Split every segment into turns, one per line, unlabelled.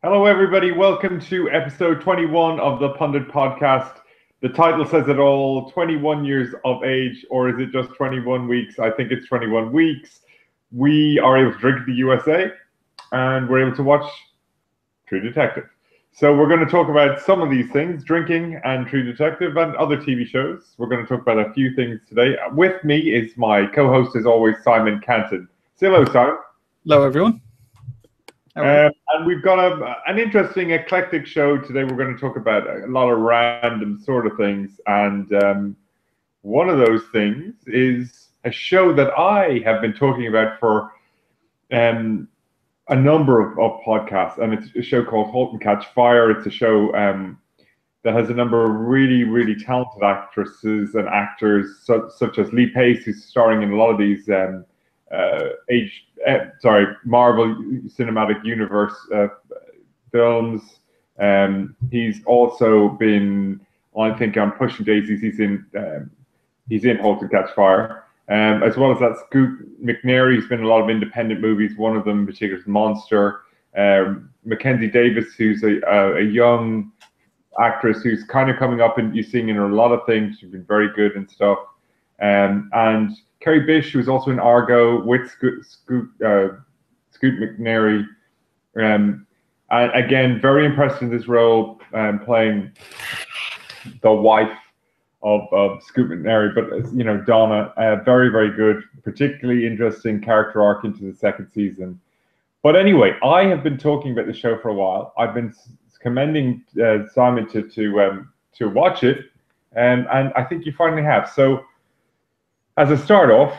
Hello, everybody. Welcome to episode 21 of the Pundit Podcast. The title says it all, 21 years of age, or is it just 21 weeks? I think it's 21 weeks. We are able to drink at the USA, and we're able to watch True Detective. So we're going to talk about some of these things, drinking and True Detective and other TV shows. We're going to talk about a few things today. With me is my co-host, as always, Simon Canton. Say hello, Simon.
Hello, everyone.
And we've got an interesting, eclectic show today. We're going to talk about a lot of random sort of things. And one of those things is a show that I have been talking about for a number of podcasts. And it's a show called Halt and Catch Fire. It's a show that has a number of really, really talented actresses and actors, such as Lee Pace, who's starring in a lot of these Marvel Cinematic Universe films. He's also been, I think, on Pushing Daisies. He's in Halt and Catch Fire. As well as that, Scoot McNairy. He's been in a lot of independent movies. One of them in particular is Monster. Mackenzie Davis, who's a young actress who's kind of coming up, and you're seeing in a lot of things. She's been very good and stuff. And Carrie Bish, who's also in Argo with Scoot McNairy. And again, very impressed in this role, playing the wife of Scoot McNairy. But, you know, Donna, very, very good, particularly interesting character arc into the second season. But anyway, I have been talking about the show for a while. I've been commending Simon to watch it, and I think you finally have. So, as a start off,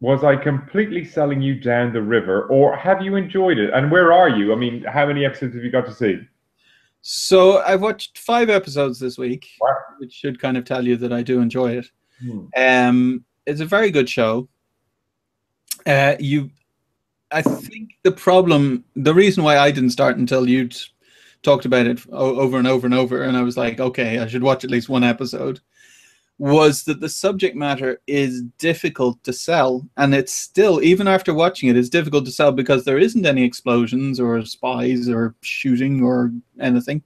was I completely selling you down the river, or have you enjoyed it? And where are you? I mean, how many episodes have you got to see?
So I've watched 5 episodes this week,
Wow.
which should kind of tell you that I do enjoy it. It's a very good show. I think the reason why I didn't start until you'd talked about it over and over and over, and I was like, okay, I should watch at least one episode, was that the subject matter is difficult to sell. And it's still, even after watching it, it's difficult to sell because there isn't any explosions or spies or shooting or anything.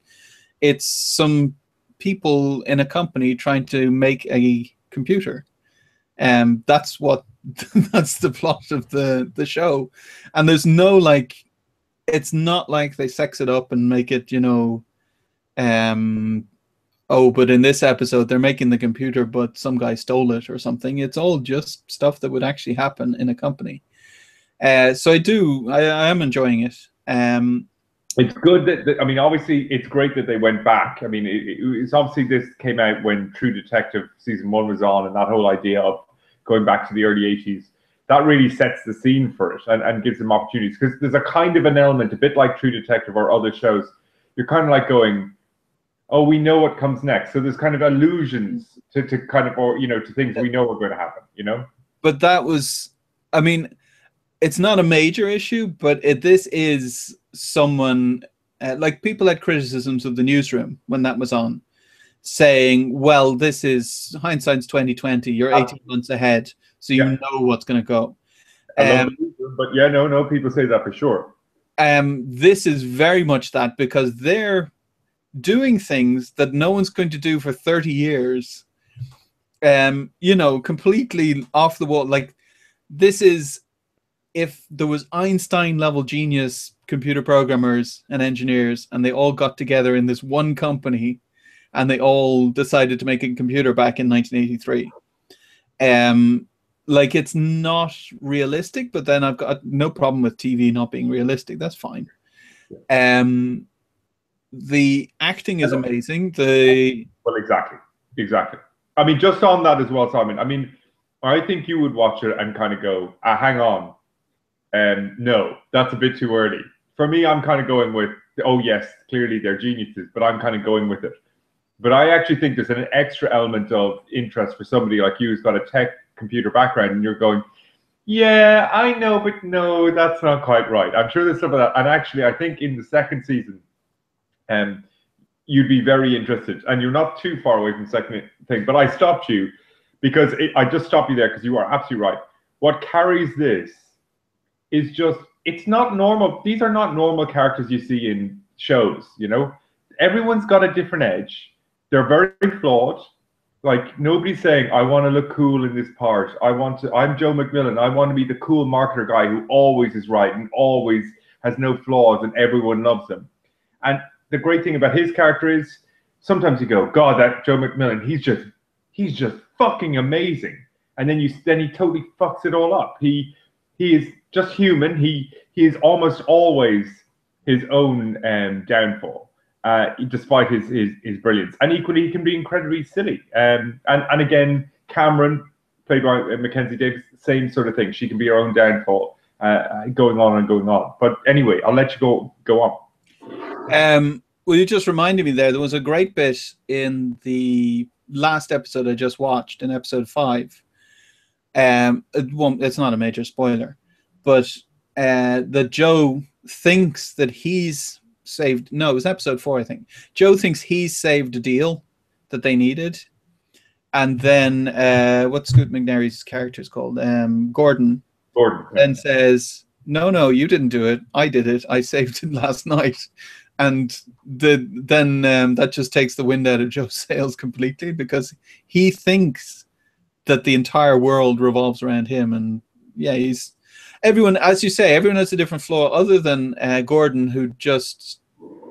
It's some people in a company trying to make a computer. That's the plot of the show. And there's no, like, it's not like they sex it up and make it, but in this episode, they're making the computer, but some guy stole it or something. It's all just stuff that would actually happen in a company. So I am enjoying it.
It's good that, I mean, obviously, it's great that they went back. I mean, it's obviously this came out when True Detective season 1 was on, and that whole idea of going back to the early 80s, that really sets the scene for it and gives them opportunities. Because there's a kind of an element, a bit like True Detective or other shows, you're kind of like going, oh, we know what comes next. So there's kind of allusions to kind of, or, to things we know are going to happen,
But that was, I mean, it's not a major issue, but this is someone, like people had criticisms of the newsroom when that was on, saying, well, this is hindsight's 2020, you're 18 months ahead, so you know what's going to go.
But yeah, no, people say that for sure.
This is very much that, because they're doing things that no one's going to do for 30 years, completely off the wall. Like, this is, if there was Einstein level genius computer programmers and engineers, and they all got together in this one company, and they all decided to make a computer back in 1983. Like, it's not realistic, but then I've got no problem with TV not being realistic. That's fine. The acting is amazing.
Well, exactly. I mean, just on that as well, Simon. I mean, I think you would watch it and kind of go, hang on. No, that's a bit too early. For me, I'm kind of going with, oh, yes, clearly they're geniuses, but I'm kind of going with it. But I actually think there's an extra element of interest for somebody like you who's got a tech computer background, and you're going, yeah, I know, but no, that's not quite right. I'm sure there's some of that. And actually, I think in the second season, you'd be very interested, and you're not too far away from the second thing. But I stopped you because I just stopped you there because you are absolutely right. What carries this is just it's not normal. These are not normal characters you see in shows, you know? Everyone's got a different edge. They're very flawed. Like, nobody's saying, I want to look cool in this part. I'm Joe McMillan. I want to be the cool marketer guy who always is right and always has no flaws and everyone loves him. And the great thing about his character is sometimes you go, God, that Joe McMillan, he's just fucking amazing. And then he totally fucks it all up. He is just human. He is almost always his own downfall. Despite his brilliance, and equally he can be incredibly silly. And again, Cameron, played by Mackenzie Davis, same sort of thing. She can be her own downfall, going on and going on. But anyway, I'll let you go on.
Well, you just reminded me there was a great bit in the last episode I just watched, in episode 5. It's not a major spoiler, but that Joe thinks that he's saved. No, it was episode 4, I think. Joe thinks he's saved a deal that they needed, and then what's Scoot McNairy's character's called? Gordon. Then says, "No, you didn't do it. I did it. I saved it last night." And then that just takes the wind out of Joe's sails completely, because he thinks that the entire world revolves around him, and yeah, everyone, as you say, everyone has a different flaw, other than Gordon,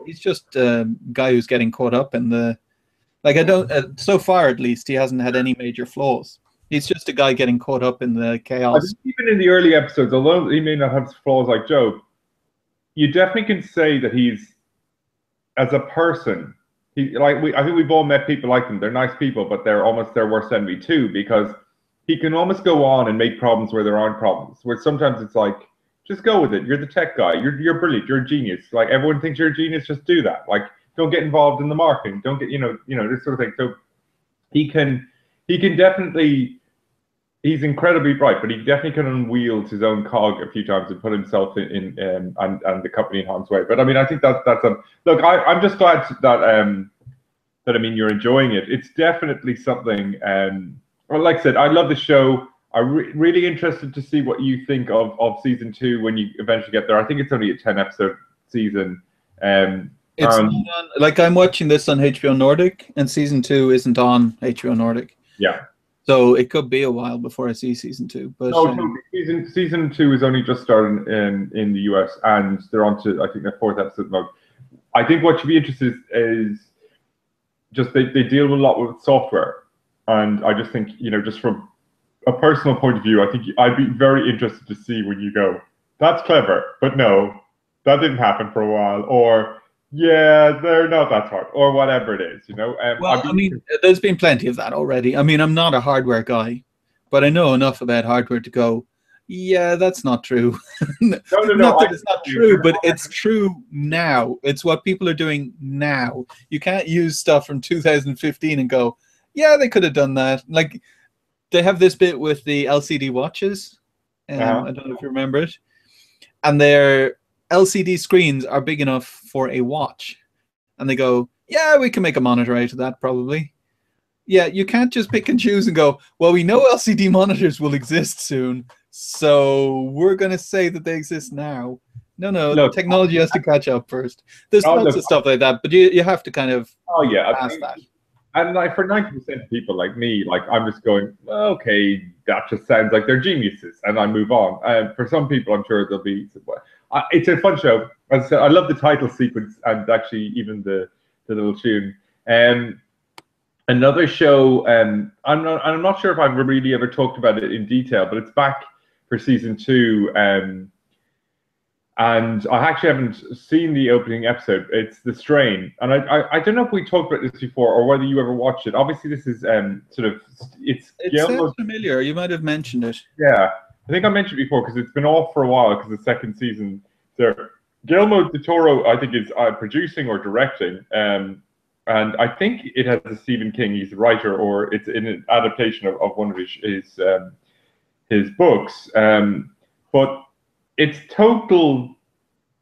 he's just a guy who's getting caught up in the, like, I don't, so far at least, he hasn't had any major flaws. He's just a guy getting caught up in the chaos.
Even in the early episodes, although he may not have flaws like Joe, you definitely can say that he's, as a person, I think we've all met people like him. They're nice people, but they're almost their worst enemy too, because he can almost go on and make problems where there aren't problems. Where sometimes it's like, just go with it. You're the tech guy. You're brilliant. You're a genius. Like, everyone thinks you're a genius. Just do that. Like, don't get involved in the marketing. Don't get, you know, this sort of thing. So he can definitely, he's incredibly bright, but he definitely can unwield his own cog a few times and put himself in and the company in harm's way. But I mean, I think that's a look. I'm just glad that I mean, you're enjoying it. It's definitely something. Well, like I said, I love the show. I'm really interested to see what you think of season 2 when you eventually get there. I think it's only a 10-episode season.
It's not on, like, I'm watching this on HBO Nordic, and season 2 isn't on HBO Nordic.
Yeah.
So it could be a while before I see season 2. But
season 2 is only just starting in the US, and they're on to, I think, their 4th episode mode. I think what should be interesting is just they deal a lot with software, and I just think, you know, just from a personal point of view, I think I'd be very interested to see when you go, that's clever, but no, that didn't happen for a while, or yeah, they're not that smart, or whatever it is, you know.
Well, I mean, there's been plenty of that already. I mean, I'm not a hardware guy, but I know enough about hardware to go, yeah, that's not true. Not that it's not true, but it's true now. It's what people are doing now. You can't use stuff from 2015 and go, yeah, they could have done that. Like, they have this bit with the LCD watches. I don't know if you remember it. And their LCD screens are big enough for a watch. And they go, yeah, we can make a monitor out of that probably. Yeah, you can't just pick and choose and go, well, we know LCD monitors will exist soon, so we're going to say that they exist now. No, the technology has to catch up first. There's lots of stuff like that, but you have to kind of pass that.
And like, for 90% of people like me, like, I'm just going, okay, that just sounds like they're geniuses, and I move on. And for some people, I'm sure there'll be. It's a fun show. As I said, I love the title sequence and actually even the little tune. Another show, I'm not sure if I've really ever talked about it in detail, but it's back for season 2. And I actually haven't seen the opening episode. It's The Strain, and I don't know if we talked about this before or whether you ever watched it. Obviously, this is it
sounds familiar. You might have mentioned it.
Yeah, I think I mentioned it before because it's been off for a while because the second season there. Guillermo del Toro, I think, is producing or directing, and I think it has a Stephen King. He's the writer, or it's in an adaptation of one of his books. But it's total.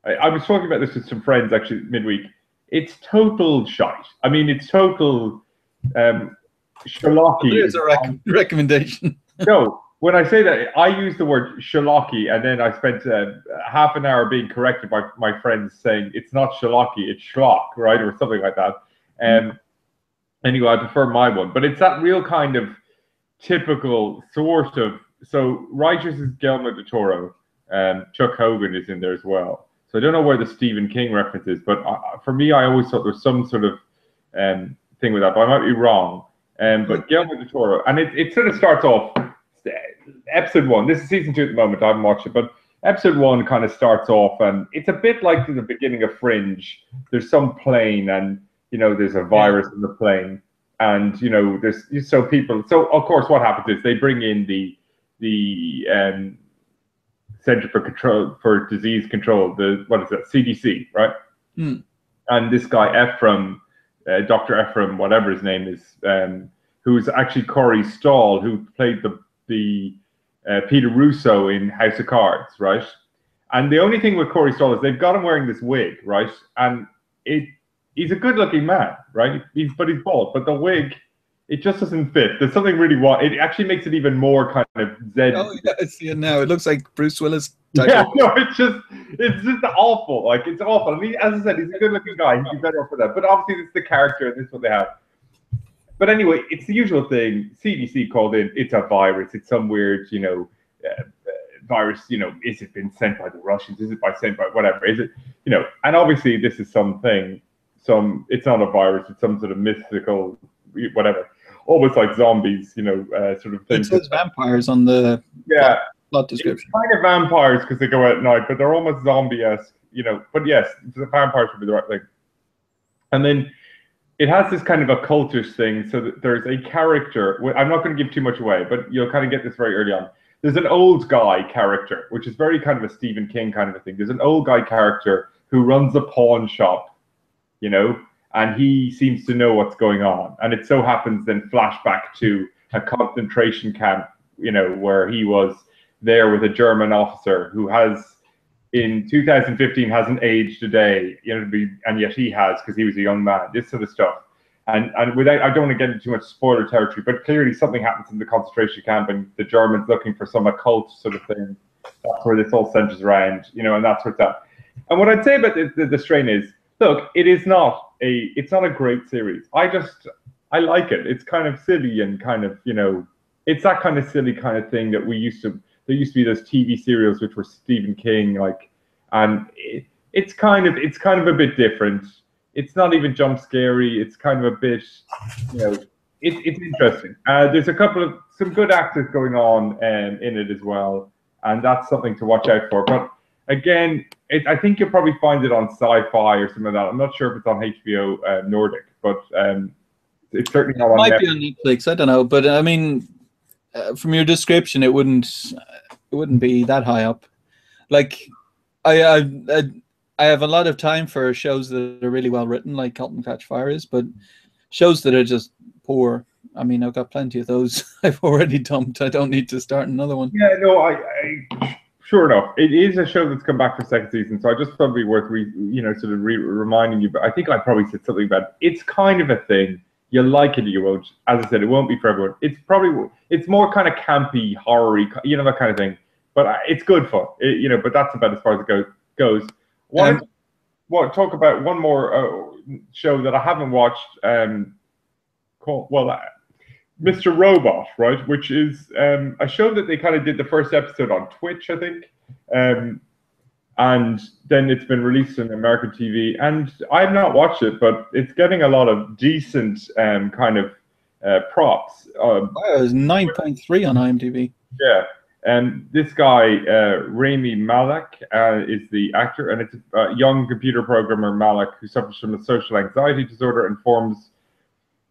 I was talking about this with some friends actually midweek. It's total shite. I mean, it's total Sherlocky.
There's a recommendation.
No, when I say that, I use the word shalocky, and then I spent half an hour being corrected by my friends saying it's not shalocky, it's schlock, right, or something like that. Anyway, I prefer my one, but it's that real kind of typical sort of. So Righteous is Guillermo del Toro, Chuck Hogan is in there as well. So I don't know where the Stephen King reference is, but for me, I always thought there was some sort of thing with that, but I might be wrong. But Guillermo del Toro, and it sort of starts off. Episode 1. This is season 2 at the moment. I haven't watched it, but episode 1 kind of starts off, and it's a bit like the beginning of Fringe. There's some plane, and there's a virus in the plane, and there's so people. So of course, what happens is they bring in the Center for Disease Control, what is that, CDC, right? And this guy Ephraim, Dr. Ephraim, whatever his name is, who's actually Corey Stoll, who played the Peter Russo in House of Cards, right? And the only thing with Corey Stoll is they've got him wearing this wig, right? And he's a good-looking man, right? But he's bald. But the wig, it just doesn't fit. There's something really wrong. It actually makes it even more kind of Zed.
Oh yeah, I see it now. It looks like Bruce Willis.
Yeah, no, it's just awful. Like, it's awful. I mean, as I said, he's a good-looking guy. He'd be better off for that. But obviously, it's the character, and this is what they have. But anyway, it's the usual thing. CDC called in. It's a virus. It's some weird, virus. Is it been sent by the Russians? Is it sent by whatever? Is it, And obviously, this is something. It's not a virus. It's some sort of mystical, whatever. Almost like zombies, sort of thing.
It says vampires on the plot description.
It's kind of vampires because they go out at night, but they're almost zombie-esque, But yes, the vampires would be the right thing. And then it has this kind of occultish thing, so that there's a character. I'm not going to give too much away, but you'll kind of get this very early on. There's an old guy character, which is very kind of a Stephen King kind of a thing. There's an old guy character who runs a pawn shop, and he seems to know what's going on. And it so happens then flashback to a concentration camp, where he was there with a German officer who has, in 2015, hasn't aged a day, and yet he has, because he was a young man. This sort of stuff, and without, I don't want to get into too much spoiler territory, but clearly something happens in the concentration camp, and the Germans looking for some occult sort of thing. That's where this all centers around, and that's what's up. And what I'd say about the strain is, look, it's not a great series. I like it. It's kind of silly and kind of, it's that kind of silly kind of thing that there used to be those TV serials which were Stephen King, like, and it's kind of a bit different. It's not even jump scary. It's kind of a bit, it's interesting. There's some good actors going on in it as well, and that's something to watch out for. But again, I think you'll probably find it on Sci-Fi or something like that. I'm not sure if it's on HBO Nordic, but it's certainly not on Netflix.
It might be on Netflix. I don't know, but I mean, from your description, it wouldn't be that high up. Like, I have a lot of time for shows that are really well written, like Halt and Catch Fire is, but shows that are just poor. I mean, I've got plenty of those. I've already dumped. I don't need to start another one.
Yeah, no, sure enough, it is a show that's come back for second season, so I just thought it'd be worth reminding you. But I think I probably said something about it's kind of a thing. You like it, or you won't. As I said, it won't be for everyone. It's more kind of campy, horror-y, that kind of thing. But it's good fun, But that's about as far as it goes. Talk about one more show that I haven't watched, called Mr. Robot, right? Which is a show that they kind of did the first episode on Twitch, I think, and then it's been released on American TV. And I've not watched it, but it's getting a lot of decent kind of props.
Wow, it's 9.3 on IMDb.
Yeah. And this guy, Rami Malek, is the actor, and it's a young computer programmer, Malek, who suffers from a social anxiety disorder and forms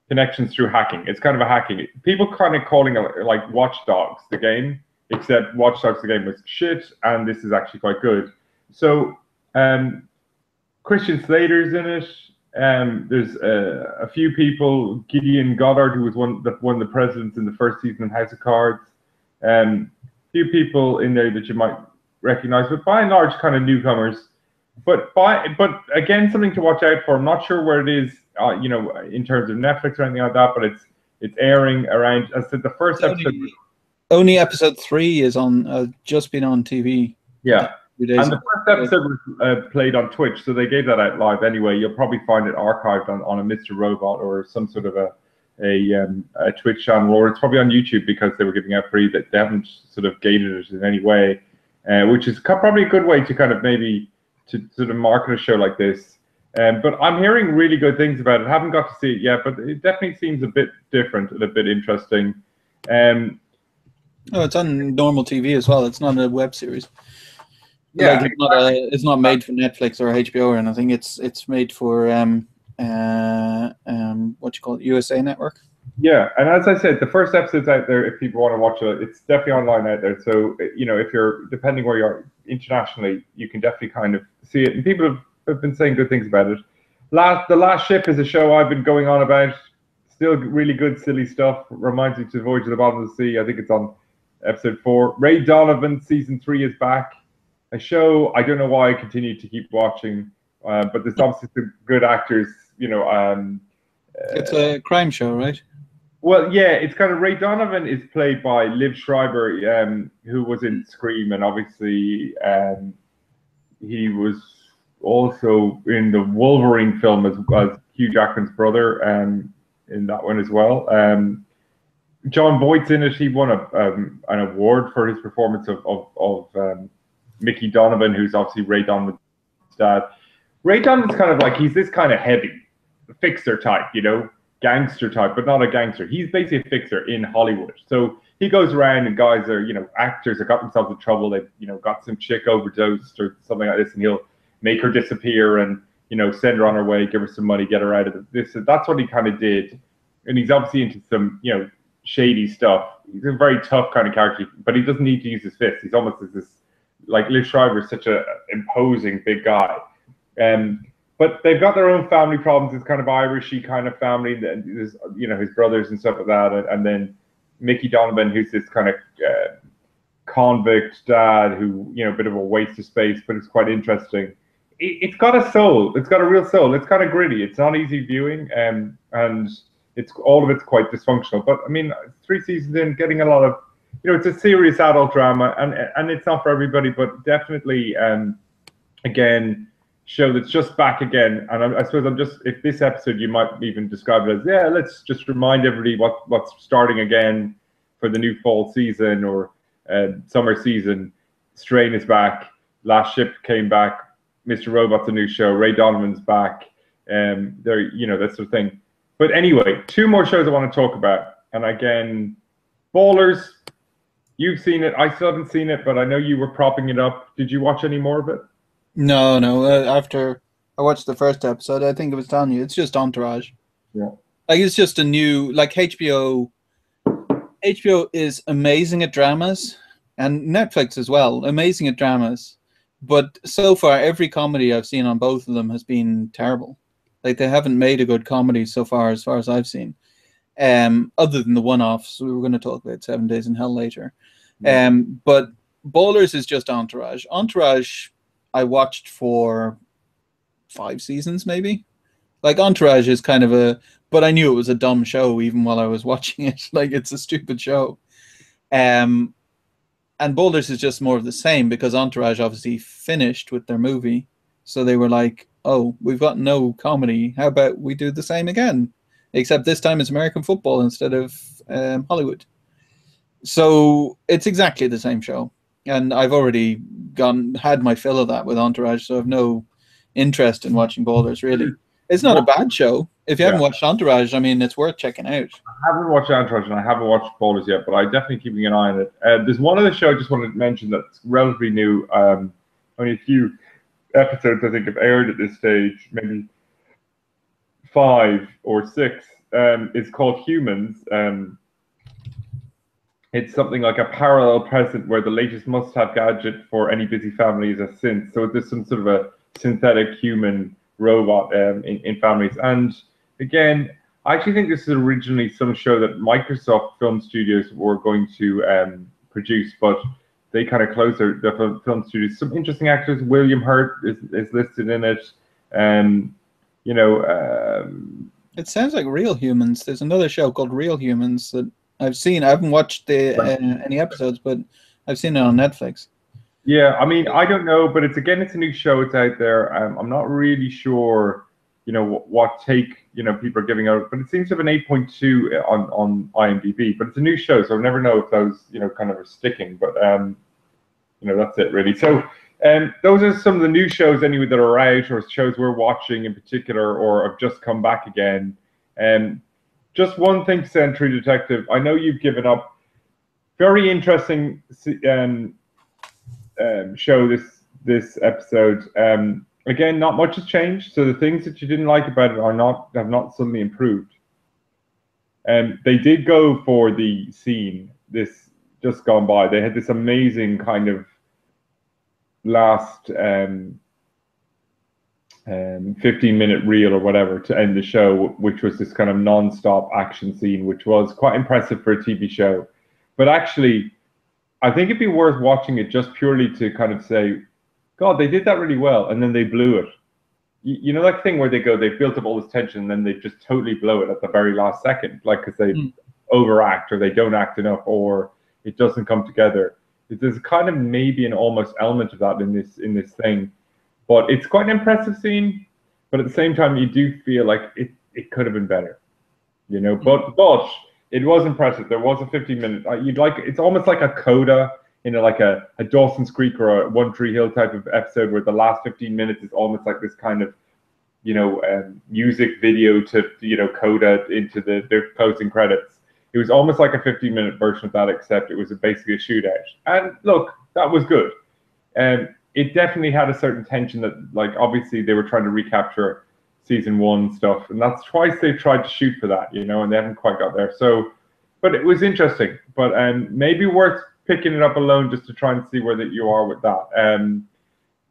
connections through hacking. It's kind of a hacking. People kind of calling it like Watch Dogs, the game, except Watch Dogs, the game, was shit, and this is actually quite good. So Christian Slater's in it. There's a few people. Gideon Goddard, who was one of the presidents in the first season of House of Cards. Few people in there that you might recognize, but by and large, kind of newcomers. But again, something to watch out for. I'm not sure where it is, in terms of Netflix or anything like that. But it's airing around. As I said, the first episode.
Only episode 3 is on, just been on TV.
Yeah.
And
the first episode was played on Twitch, so they gave that out live anyway. You'll probably find it archived on a Mr. Robot or some sort of a Twitch channel, or it's probably on YouTube because they were giving out free. That they haven't sort of gated it in any way, which is probably a good way to kind of maybe to sort of market a show like this. But I'm hearing really good things about it. I haven't got to see it yet, but it definitely seems a bit different and a bit interesting.
Oh, it's on normal TV as well. It's not a web series.
Yeah,
like it's not made for Netflix or HBO or anything. It's made for what you call it, USA Network.
Yeah, and as I said, the first episode's out there if people want to watch it. It's definitely online out there. So, you know, if you're, depending where you are internationally, you can definitely kind of see it. And people have been saying good things about it. The Last Ship is a show I've been going on about. Still really good, silly stuff. Reminds me to Voyage to the Bottom of the Sea. I think it's on episode 4. Ray Donovan season 3 is back. A show I don't know why I continue to keep watching, but there's obviously some good actors. You know,
it's a crime show, right?
Well, yeah, it's kind of Ray Donovan is played by Liv Schreiber, who was in Scream, and obviously he was also in the Wolverine film as Hugh Jackman's brother, in that one as well. John Boyd's in it. He won an award for his performance of Mickey Donovan, who's obviously Ray Donovan's dad. Ray Donovan's kind of like, he's this kind of heavy fixer type, you know, gangster type, but not a gangster. He's basically a fixer in Hollywood. So he goes around and guys are, you know, actors have got themselves in trouble. They've, you know, got some chick overdosed or something like this, and he'll make her disappear and, you know, send her on her way, give her some money, get her out of this. So that's what he kind of did. And he's obviously into some, you know, shady stuff. He's a very tough kind of character, but he doesn't need to use his fists. He's almost this, like Liv Schreiber is such a imposing big guy. But they've got their own family problems. It's kind of Irishy kind of family. There's, you know, his brothers and stuff like that. And then Mickey Donovan, who's this kind of convict dad who, you know, a bit of a waste of space, but it's quite interesting. It's got a soul. It's got a real soul. It's kind of gritty. It's not easy viewing, and it's all of it's quite dysfunctional. But I mean, 3 seasons in, getting a lot of, you know, it's a serious adult drama, and it's not for everybody, but definitely, again, show that's just back again. And I suppose if this episode, you might even describe it as, yeah, let's just remind everybody what's starting again for the new fall season or summer season. Strain is back. Last Ship came back. Mr. Robot's a new show. Ray Donovan's back. They're, you know, that sort of thing. But anyway, 2 more shows I want to talk about. And again, Ballers, you've seen it. I still haven't seen it, but I know you were propping it up. Did you watch any more of it?
No. After I watched the first episode, I think it was telling you, it's just Entourage.
Yeah.
Like, it's just a new, like, HBO is amazing at dramas, and Netflix as well, amazing at dramas. But so far, every comedy I've seen on both of them has been terrible. Like, they haven't made a good comedy so far as I've seen. Other than the one-offs, we were going to talk about 7 Days in Hell later. Yeah. But Ballers is just Entourage. Entourage, I watched for 5 seasons, maybe. Like, Entourage is kind of but I knew it was a dumb show even while I was watching it. Like, it's a stupid show. And Boulders is just more of the same, because Entourage obviously finished with their movie. So they were like, oh, we've got no comedy. How about we do the same again? Except this time it's American football instead of Hollywood. So it's exactly the same show. And I've already had my fill of that with Entourage, so I have no interest in watching Boulders, really. It's not a bad show. If you haven't watched Entourage, I mean, it's worth checking out.
I haven't watched Entourage and I haven't watched Boulders yet, but I'm definitely keeping an eye on it. There's one other show I just wanted to mention that's relatively new. Only a few episodes, I think, have aired at this stage, maybe 5 or 6. It's called Humans. It's something like a parallel present where the latest must-have gadget for any busy family is a synth. So there's some sort of a synthetic human robot in families. And again, I actually think this is originally some show that Microsoft Film Studios were going to produce, but they kind of closed their film studios. Some interesting actors. William Hurt is listed in it. You know,
it sounds like Real Humans. There's another show called Real Humans that I haven't watched any episodes, but I've seen it on Netflix.
Yeah, I mean, I don't know, but it's a new show. It's out there. I'm not really sure, what take people are giving out, but it seems to have an 8.2 on IMDb. But it's a new show, so I never know if those kind of are sticking. But that's it really. So those are some of the new shows anyway that are out, or shows we're watching in particular, or have just come back again. Just one thing to say on True Detective. I know you've given up. Very interesting show this episode. Again, not much has changed. So the things that you didn't like about it have not suddenly improved. They did go for the scene this just gone by. They had this amazing kind of last 15-minute reel or whatever to end the show, which was this kind of non-stop action scene, which was quite impressive for a TV show. But actually, I think it'd be worth watching it just purely to kind of say, God, they did that really well, and then they blew it. You know that thing where they built up all this tension, and then they just totally blow it at the very last second, like because they overact, or they don't act enough, or it doesn't come together. There's kind of maybe an almost element of that in this thing, but it's quite an impressive scene. But at the same time, you do feel like it could have been better, But it was impressive. There was a 15-minute. It's almost like a coda, like a Dawson's Creek or a One Tree Hill type of episode, where the last 15 minutes is almost like this kind of, music video to, coda into the closing credits. It was almost like a 15-minute version of that, except it was basically a shootout. And look, that was good. It definitely had a certain tension that, obviously they were trying to recapture season 1 stuff, and that's twice they've tried to shoot for that, and they haven't quite got there. So, but it was interesting. But maybe worth picking it up alone just to try and see where that you are with that.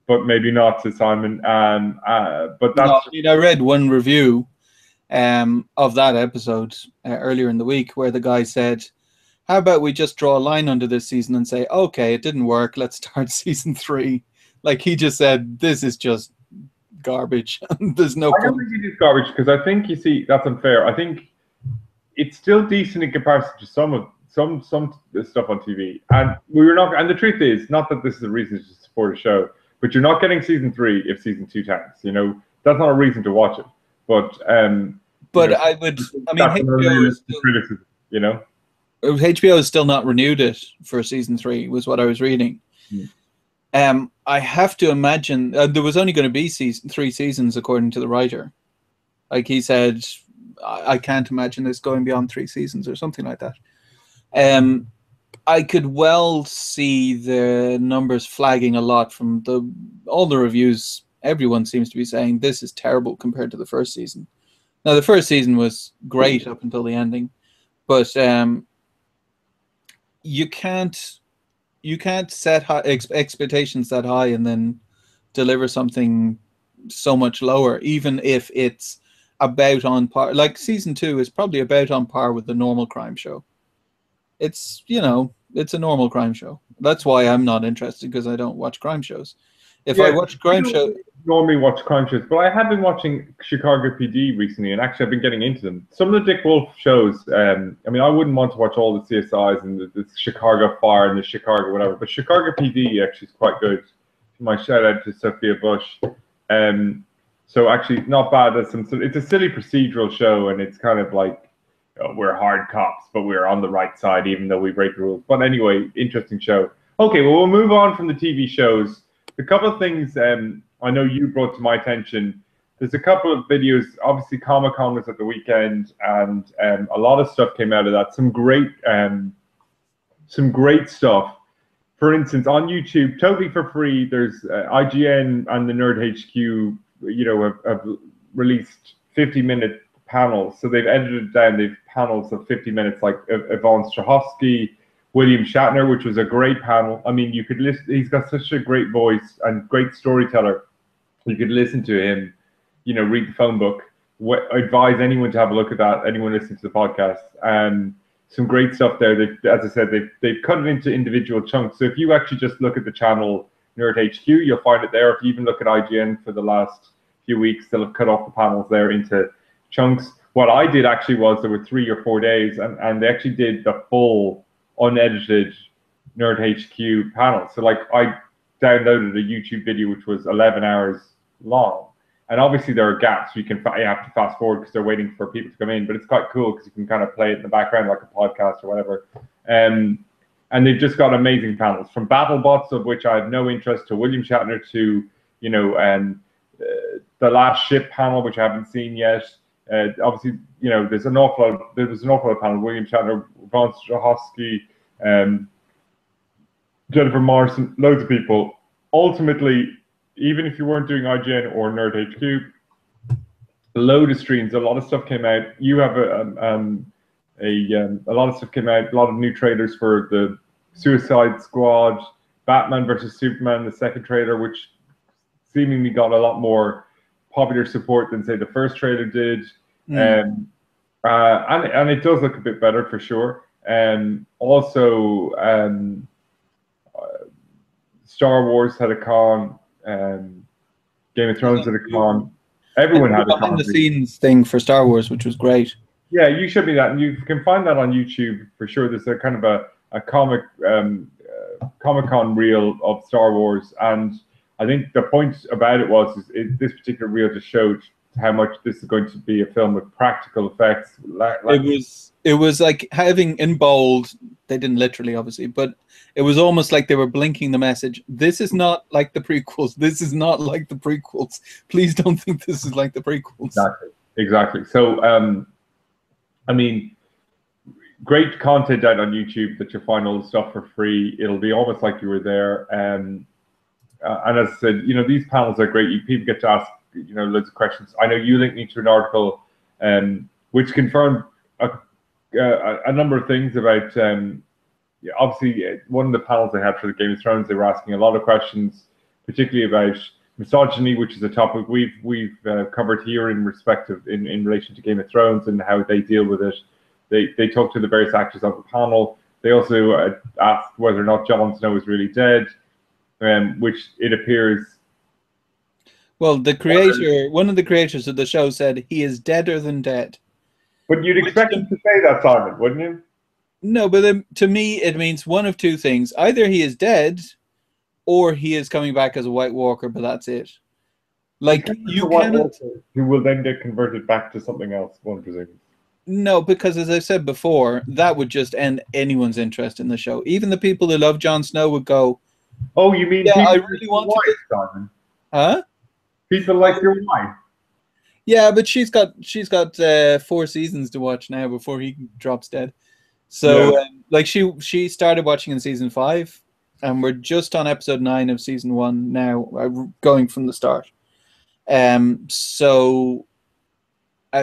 But maybe not, to Simon. But that's.
No, I read one review of that episode earlier in the week where the guy said, "How about we just draw a line under this season and say, okay, it didn't work. Let's start season 3." Like, he just said, this is just garbage. There's no point.
I don't think it is garbage, because I think, you see, that's unfair. I think it's still decent in comparison to some stuff on TV, and we were not. And the truth is, not that this is a reason to support a show, but you're not getting season 3 if season 2 tanks. That's not a reason to watch it. But
I mean, HBO is still,
criticism.
HBO has still not renewed it for season 3, was what I was reading. I have to imagine there was only going to be 3 seasons, according to the writer. Like he said, I can't imagine this going beyond 3 seasons or something like that. I could well see the numbers flagging a lot from all the reviews. Everyone seems to be saying this is terrible compared to the first season. Now, the first season was great up until the ending, but you can't set expectations that high and then deliver something so much lower, even if it's about on par. Like, season 2 is probably about on par with the normal crime show. It's it's a normal crime show. That's why I'm not interested, because I don't watch crime shows. If I watch crime shows,
normally watch crime shows, but I have been watching Chicago PD recently, and actually I've been getting into them. Some of the Dick Wolf shows, I wouldn't want to watch all the CSIs and the Chicago Fire and the Chicago whatever, but Chicago PD actually is quite good. My shout out to Sophia Bush. So actually not bad. It's a silly procedural show, and it's kind of like, we're hard cops, but we're on the right side, even though we break the rules. But anyway, interesting show. Okay, well, we'll move on from the TV shows. A couple of things I know you brought to my attention. There's a couple of videos. Obviously, Comic-Con was at the weekend, and a lot of stuff came out of that. Some great stuff. For instance, on YouTube, totally for free, there's IGN and the Nerd HQ, have released 50-minute panels. So they've edited it down. They've panels of 50 minutes, like Yvonne Strahovski, William Shatner, which was a great panel. I mean, you could listen. He's got such a great voice and great storyteller. You could listen to him, read the phone book. Advise anyone to have a look at that. Anyone listening to the podcast. Some great stuff there. As I said, they've cut it into individual chunks. So if you actually just look at the channel Nerd HQ, you'll find it there. If you even look at IGN for the last few weeks, they'll have cut off the panels there into chunks. what I did actually was there were 3 or 4 days, and they actually did the full unedited Nerd HQ panel. So like I downloaded a YouTube video which was 11 hours long, and obviously there are gaps. You have to fast forward because they're waiting for people to come in, but it's quite cool because you can kind of play it in the background like a podcast or whatever. And they've just got amazing panels, from BattleBots, of which I have no interest, to William Shatner, to the Last Ship panel, which I haven't seen yet. Obviously, there was an awful lot of panels. William Shatner, Von Strahovski, Jennifer Morrison, loads of people. Ultimately, even if you weren't doing IGN or Nerd HQ, a load of streams, a lot of stuff came out. You have a lot of stuff came out, a lot of new trailers for the Suicide Squad, Batman versus Superman, the second trailer, which seemingly got a lot more popular support than, say, the first trailer did. And it does look a bit better for sure. Also, Star Wars had a con, Game of Thrones had a con. Everyone had a con.
Behind the scenes thing for Star Wars, which was great.
Yeah, you should be that, and you can find that on YouTube for sure. There's a kind of a Comic-Con reel of Star Wars, and I think the point about it was this particular reel just showed how much this is going to be a film with practical effects.
It was like having in bold. They didn't literally, obviously, but it was almost like they were blinking the message. This is not like the prequels. This is not like the prequels. Please don't think this is like the prequels.
Exactly. So, I mean, great content out on YouTube that you'll find all the stuff for free. It'll be almost like you were there. And as I said, these panels are great. People get to ask, loads of questions. I know you linked me to an article which confirmed a number of things about, obviously, one of the panels they had for the Game of Thrones, they were asking a lot of questions, particularly about misogyny, which is a topic we've covered here in relation to Game of Thrones and how they deal with it. They talked to the various actors on the panel. They also asked whether or not Jon Snow is really dead, which it appears.
Well, one of the creators of the show said he is deader than dead.
But you'd expect him to say that, Simon, wouldn't you?
No, but to me, it means one of two things. Either he is dead, or he is coming back as a White Walker, but that's it. Like, you cannot...
Who will then get converted back to something else, one presumes.
No, because as I said before, that would just end anyone's interest in the show. Even the people who love Jon Snow would go,
"Oh, you mean
yeah, I really want to."
Simon?
Huh?
People like your wife.
Yeah, but she's got 4 seasons to watch now before he drops dead. So, like she started watching in season 5, and we're just on episode 9 of season 1 now, going from the start. So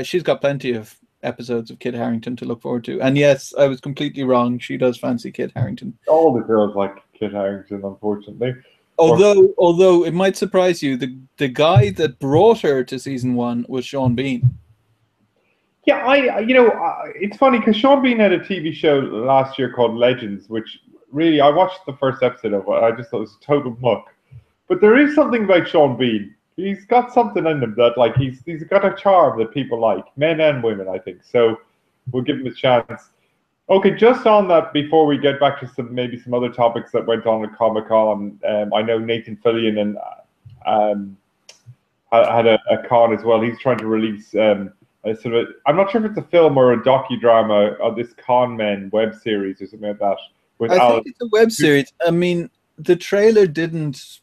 she's got plenty of episodes of Kit Harington to look forward to. And yes, I was completely wrong. She does fancy Kit Harington.
All the girls like Kit Harington, unfortunately.
Although it might surprise you, the guy that brought her to season 1 was Sean Bean.
Yeah, it's funny because Sean Bean had a TV show last year called Legends, which really I watched the first episode of it. I just thought it was a total muck. But there is something about Sean Bean. He's got something in him that, like, he's got a charm that people like, men and women, I think. So we'll give him a chance. Okay, just on that, before we get back to some other topics that went on at Comic-Con, I know Nathan Fillion had a con as well. He's trying to release I'm not sure if it's a film or a docudrama of this Con Men web series or something like that.
I think it's a web series. I mean, the trailer didn't.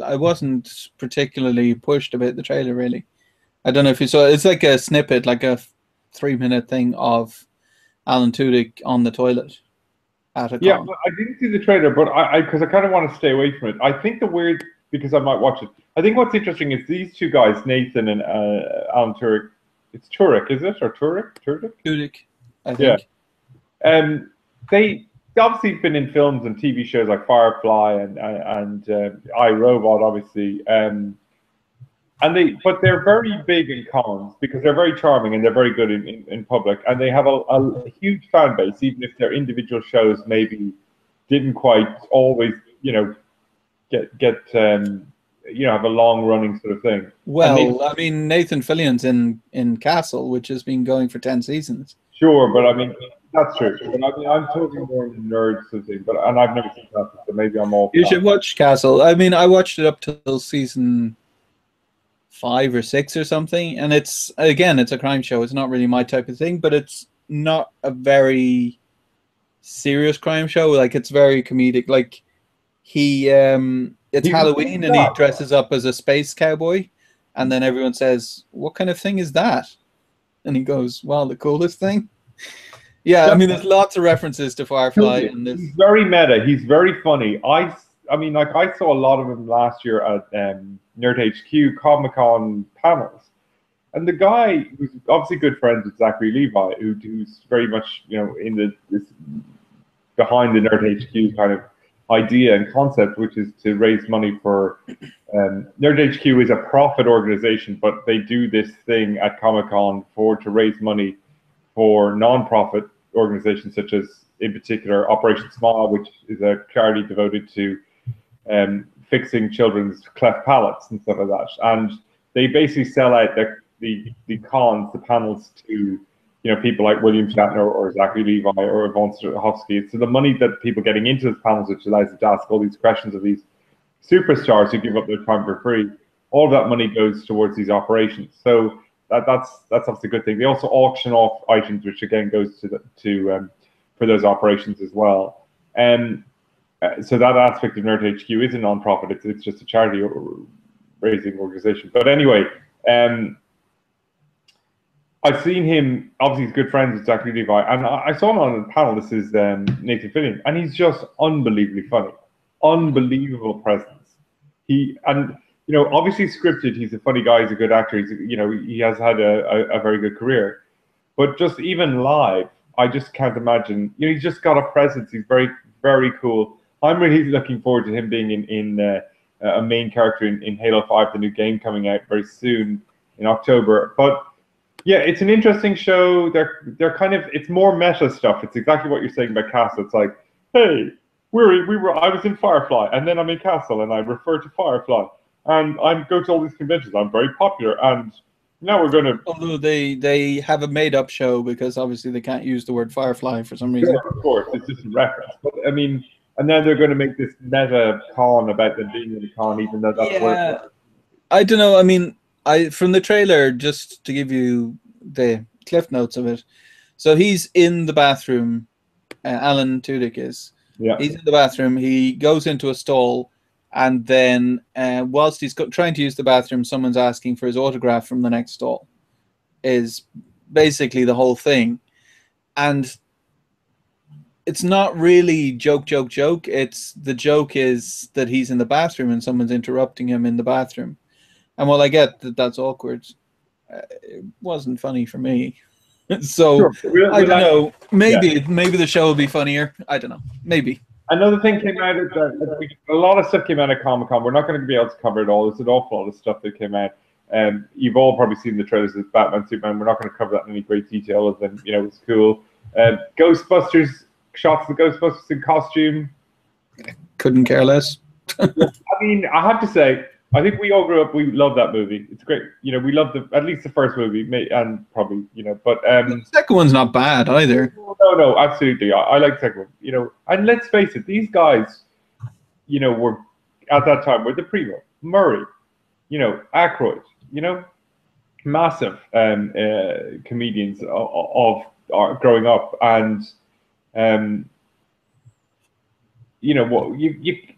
I wasn't particularly pushed about the trailer, really. I don't know if you saw. It's like a snippet, like a 3-minute thing of Alan Tudyk on the toilet at a con.
Yeah, I didn't see the trailer, but because I kind of want to stay away from it. I think because I might watch it. I think what's interesting is these two guys, Nathan and Alan Tudyk. It's Turek, is it, or Turek?
Tudyk, I think.
Yeah. They obviously been in films and TV shows like Firefly and I, Robot, obviously. But they're very big in cons because they're very charming and they're very good in public, and they have a huge fan base, even if their individual shows maybe didn't quite always, get have a long running sort of thing.
Well, I mean, Nathan Fillion's in Castle, which has been going for 10 seasons.
Sure, but I mean, that's true. But I mean, I'm talking more in the nerd sort of thing. And I've never seen Castle, so maybe I'm all.
You should watch Castle. I mean, I watched it up till season 5 or 6 or something, and it's a crime show. It's not really my type of thing, but it's not a very serious crime show. Like, it's very comedic. Like, it's Halloween and he dresses up as a space cowboy, and then everyone says, "What kind of thing is that?" And he goes, "Well, the coolest thing." Yeah, I mean, there's lots of references to Firefly in this.
He's very meta. He's very funny. I mean, like, I saw a lot of him last year at Nerd HQ Comic-Con panels. And the guy who's obviously good friends with Zachary Levi, who's very much, in this behind the Nerd HQ kind of idea and concept, which is to raise money for Nerd HQ is a profit organization, but they do this thing at Comic-Con to raise money for non-profit organizations such as, in particular, Operation Smile, which is a charity devoted to fixing children's cleft palates and stuff like that. And they basically sell out the panels to people like William Shatner or Zachary Levi or Yvonne Strahovski. So the money that people getting into those panels, which allows them to ask all these questions of these superstars who give up their time for free, all of that money goes towards these operations. So that's obviously a good thing. They also auction off items, which again goes for those operations as well. So that aspect of Nerd HQ is a non-profit. It's just a charity raising organization. But anyway, I've seen him. Obviously, he's good friends with Zachary Levi, and I saw him on the panel. This is Nathan Fillion, and he's just unbelievably funny, unbelievable presence. Obviously scripted. He's a funny guy. He's a good actor. He has had a very good career, but just even live, I just can't imagine. He's just got a presence. He's very, very cool. I'm really looking forward to him being in a main character in Halo 5, the new game coming out very soon in October. But yeah, it's an interesting show. They're kind of, it's more meta stuff. It's exactly what you're saying about Castle. It's like, hey, I was in Firefly, and then I'm in Castle, and I refer to Firefly, and I go to all these conventions. I'm very popular, and now we're going to.
Although they have a made-up show because obviously they can't use the word Firefly for some reason.
Sure, of course, it's just a reference. But I mean, and then they're going to make this meta con about them being in the con, even though that's what.
I don't know. I mean, from the trailer, just to give you the cliff notes of it. So he's in the bathroom. Alan Tudyk is.
Yeah.
He's in the bathroom. He goes into a stall, and then whilst he's trying to use the bathroom, someone's asking for his autograph from the next stall. Is basically the whole thing, and it's not really joke. It's the joke is that he's in the bathroom and someone's interrupting him in the bathroom. And while I get that that's awkward, it wasn't funny for me. So sure. I don't know. Maybe the show will be funnier. I don't know. Maybe.
Another thing came out of a lot of stuff came out of Comic-Con. We're not going to be able to cover it all. There's an awful lot of stuff that came out. You've all probably seen the trailers of Batman, Superman. We're not going to cover that in any great detail other than, it's cool. Ghostbusters, shots of the Ghostbusters in costume.
Couldn't care less.
I mean, I have to say, I think we all grew up. We love that movie. It's great. We love at least the first movie, and probably but
the second one's not bad either.
No, absolutely. I like the second one. And let's face it, these guys, were at that time were the primo Murray, Aykroyd, massive comedians of growing up, and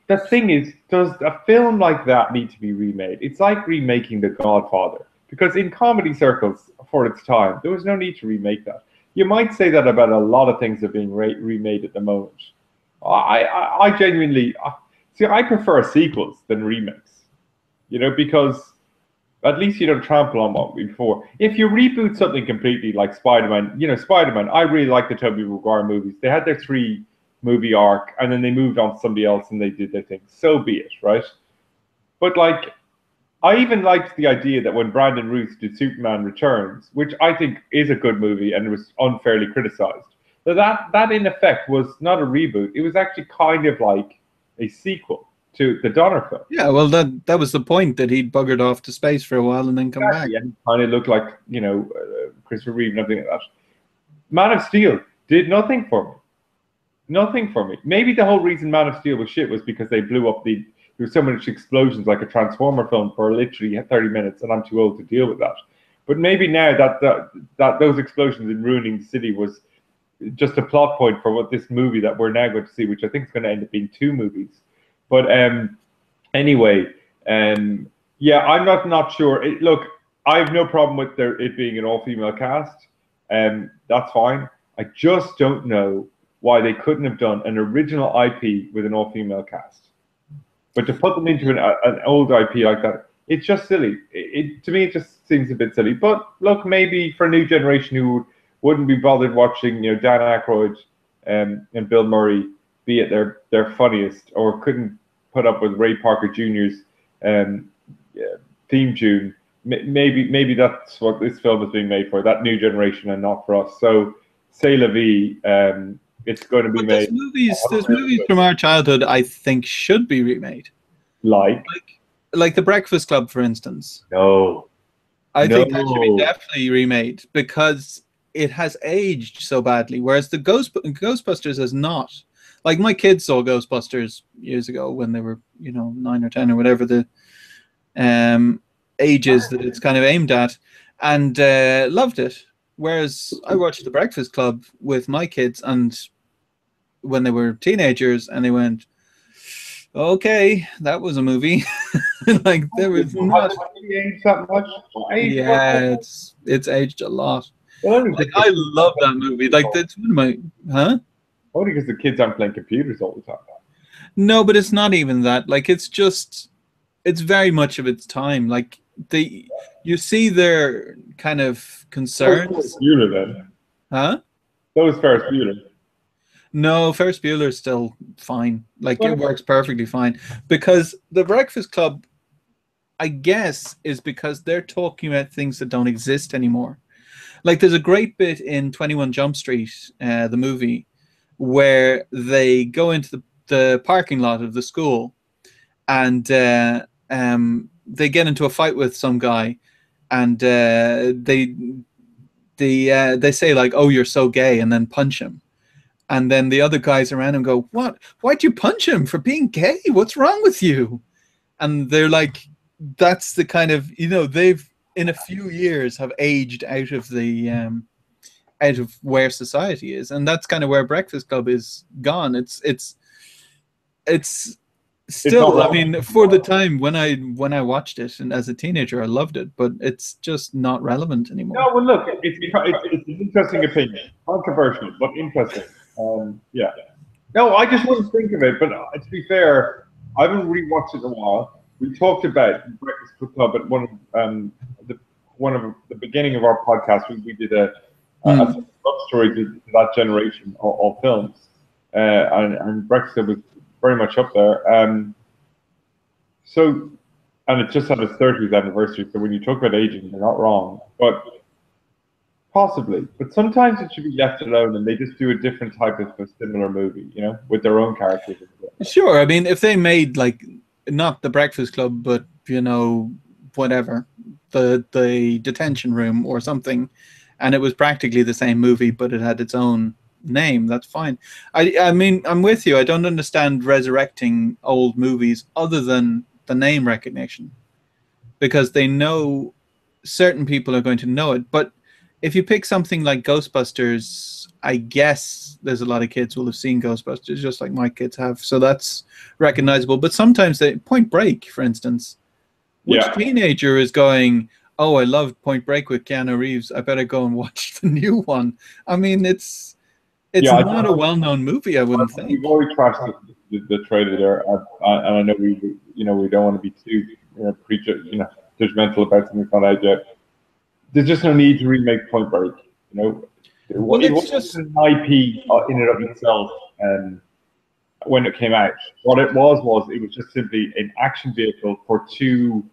the thing is, does a film like that need to be remade? It's like remaking The Godfather, because in comedy circles for its time, there was no need to remake that. You might say that about a lot of things that are being remade at the moment. I genuinely see. I prefer sequels than remakes, because at least you don't trample on what before. If you reboot something completely like Spider-Man, Spider-Man, I really like the Tobey Maguire movies. They had their 3-movie arc, and then they moved on to somebody else and they did their thing. So be it, right? But I even liked the idea that when Brandon Routh did Superman Returns, which I think is a good movie and was unfairly criticized, that in effect was not a reboot. It was actually kind of like a sequel. to the Donner film.
Yeah, well, that was the point, that he'd buggered off to space for a while and then come back.
And kind of looked like, Christopher Reeve and everything like that. Man of Steel did nothing for me. Nothing for me. Maybe the whole reason Man of Steel was shit was because they blew up there was so much explosions like a Transformer film for literally 30 minutes, and I'm too old to deal with that. But maybe now that those explosions in ruining the city was just a plot point for what this movie that we're now going to see, which I think is going to end up being 2 movies. But anyway, yeah, I'm not sure. Look, I have no problem with it being an all-female cast. That's fine. I just don't know why they couldn't have done an original IP with an all-female cast. But to put them into an old IP like that, it's just silly. To me, it just seems a bit silly. But look, maybe for a new generation who wouldn't be bothered watching, Dan Aykroyd and Bill Murray be at their funniest, or couldn't put up with Ray Parker Jr.'s theme tune, maybe that's what this film is being made for, that new generation, and not for us. So, c'est la vie. It's going to be made.
There's movies from our childhood I think should be remade.
Like
The Breakfast Club, for instance.
No.
I think that should be definitely remade, because it has aged so badly, whereas the Ghostbusters has not. Like, my kids saw Ghostbusters years ago when they were, 9 or 10 or whatever the ages that it's kind of aimed at, and loved it. Whereas I watched The Breakfast Club with my kids, and when they were teenagers, and they went, okay, that was a movie. Like, there was not
aged that much.
Yeah, it's aged a lot. Like, I love that movie. Like, that's one of my
Only because the kids aren't playing computers all the time.
No, but it's not even that. Like, it's very much of its time. Like, you see their kind of concerns.
Ferris Bueller, then.
Huh?
So is Ferris Bueller.
No, Ferris Bueller's still fine. Like, it works perfectly fine. Because The Breakfast Club, I guess, is because they're talking about things that don't exist anymore. Like, there's a great bit in 21 Jump Street, the movie, where they go into the parking lot of the school, and they get into a fight with some guy, and they say, like, "Oh, you're so gay," and then punch him. And then the other guys around him go, "What? Why'd you punch him for being gay? What's wrong with you?" And they're like, that's the kind of, they've in a few years have aged out of the out of where society is, and that's kind of where Breakfast Club is gone. It's still, I mean, for the time when I watched it, and as a teenager, I loved it, but it's just not relevant anymore.
No, well, look, it's an interesting opinion, controversial, but interesting. Yeah. No, I just wouldn't think of it, but to be fair, I haven't rewatched it in a while. We talked about Breakfast Club at one of the beginning of our podcast. We did a love story to that generation of films, and Breakfast Club was very much up there. And it just had its 30th anniversary. So when you talk about aging, you're not wrong, but possibly. But sometimes it should be left alone, and they just do a different type of a similar movie, with their own characters.
Sure. I mean, if they made, like, not The Breakfast Club, but whatever, the Detention Room or something, and it was practically the same movie, but it had its own name, that's fine. I mean, I'm with you. I don't understand resurrecting old movies other than the name recognition, because they know certain people are going to know it. But if you pick something like Ghostbusters, I guess there's a lot of kids who will have seen Ghostbusters, just like my kids have, so that's recognizable. But sometimes Point Break, for instance, which teenager is going, "Oh, I loved Point Break with Keanu Reeves, I better go and watch the new one"? I mean, it's not a well-known movie, I wouldn't think.
We've already trashed the trailer there, and I know we don't want to be too judgmental about something that's not out yet. There's just no need to remake Point Break. It wasn't just an IP in and of itself. When it came out, what it was just simply an action vehicle for two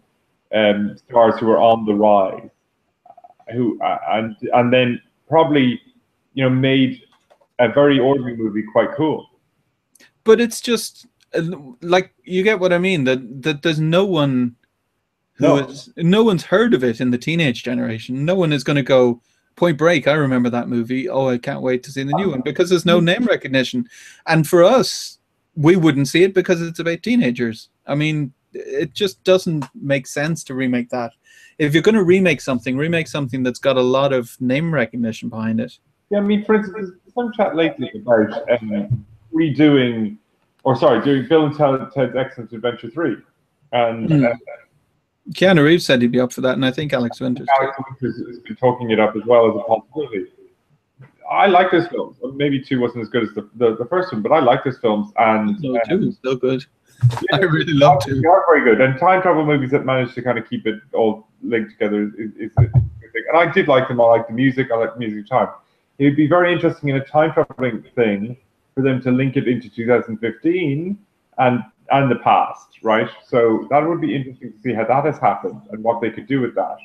stars who were on the rise, and then probably made a very ordinary movie quite cool.
But it's just like, you get what I mean? That there's no one no one's heard of it in the teenage generation. No one is going to go Point Break. I remember that movie. Oh, I can't wait to see the new one, because there's no name recognition. And for us, we wouldn't see it because it's about teenagers. I mean, it just doesn't make sense to remake that. If you're going to remake something that's got a lot of name recognition behind it.
Yeah, I mean, for instance, there's some chat lately about doing Bill and Ted's Excellent Adventure 3. And
Keanu Reeves said he'd be up for that, and I think Alex Winters
has been talking it up as well as a possibility. I like those films. Maybe 2 wasn't as good as the first one, but I like those films. And
2 is still good.
Yeah,
I really love 2.
They are very good. And time travel movies that manage to kind of keep it all linked together is a good thing. And I did like them. I like the music. I like the music time. It would be very interesting in a time traveling thing for them to link it into 2015 and the past, right? So that would be interesting to see how that has happened and what they could do with that.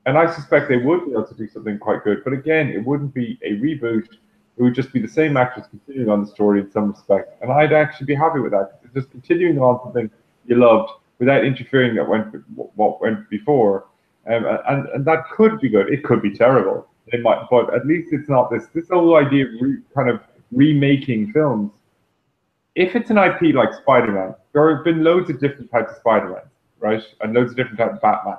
And I suspect they would be able to do something quite good. But again, it wouldn't be a reboot. It would just be the same actors continuing on the story in some respect. And I'd actually be happy with that. It's just continuing on something you loved without interfering what went before. And that could be good. It could be terrible. It might, but at least it's not this whole idea of kind of remaking films. If it's an IP like Spider-Man, there have been loads of different types of Spider-Man, right? And loads of different types of Batman.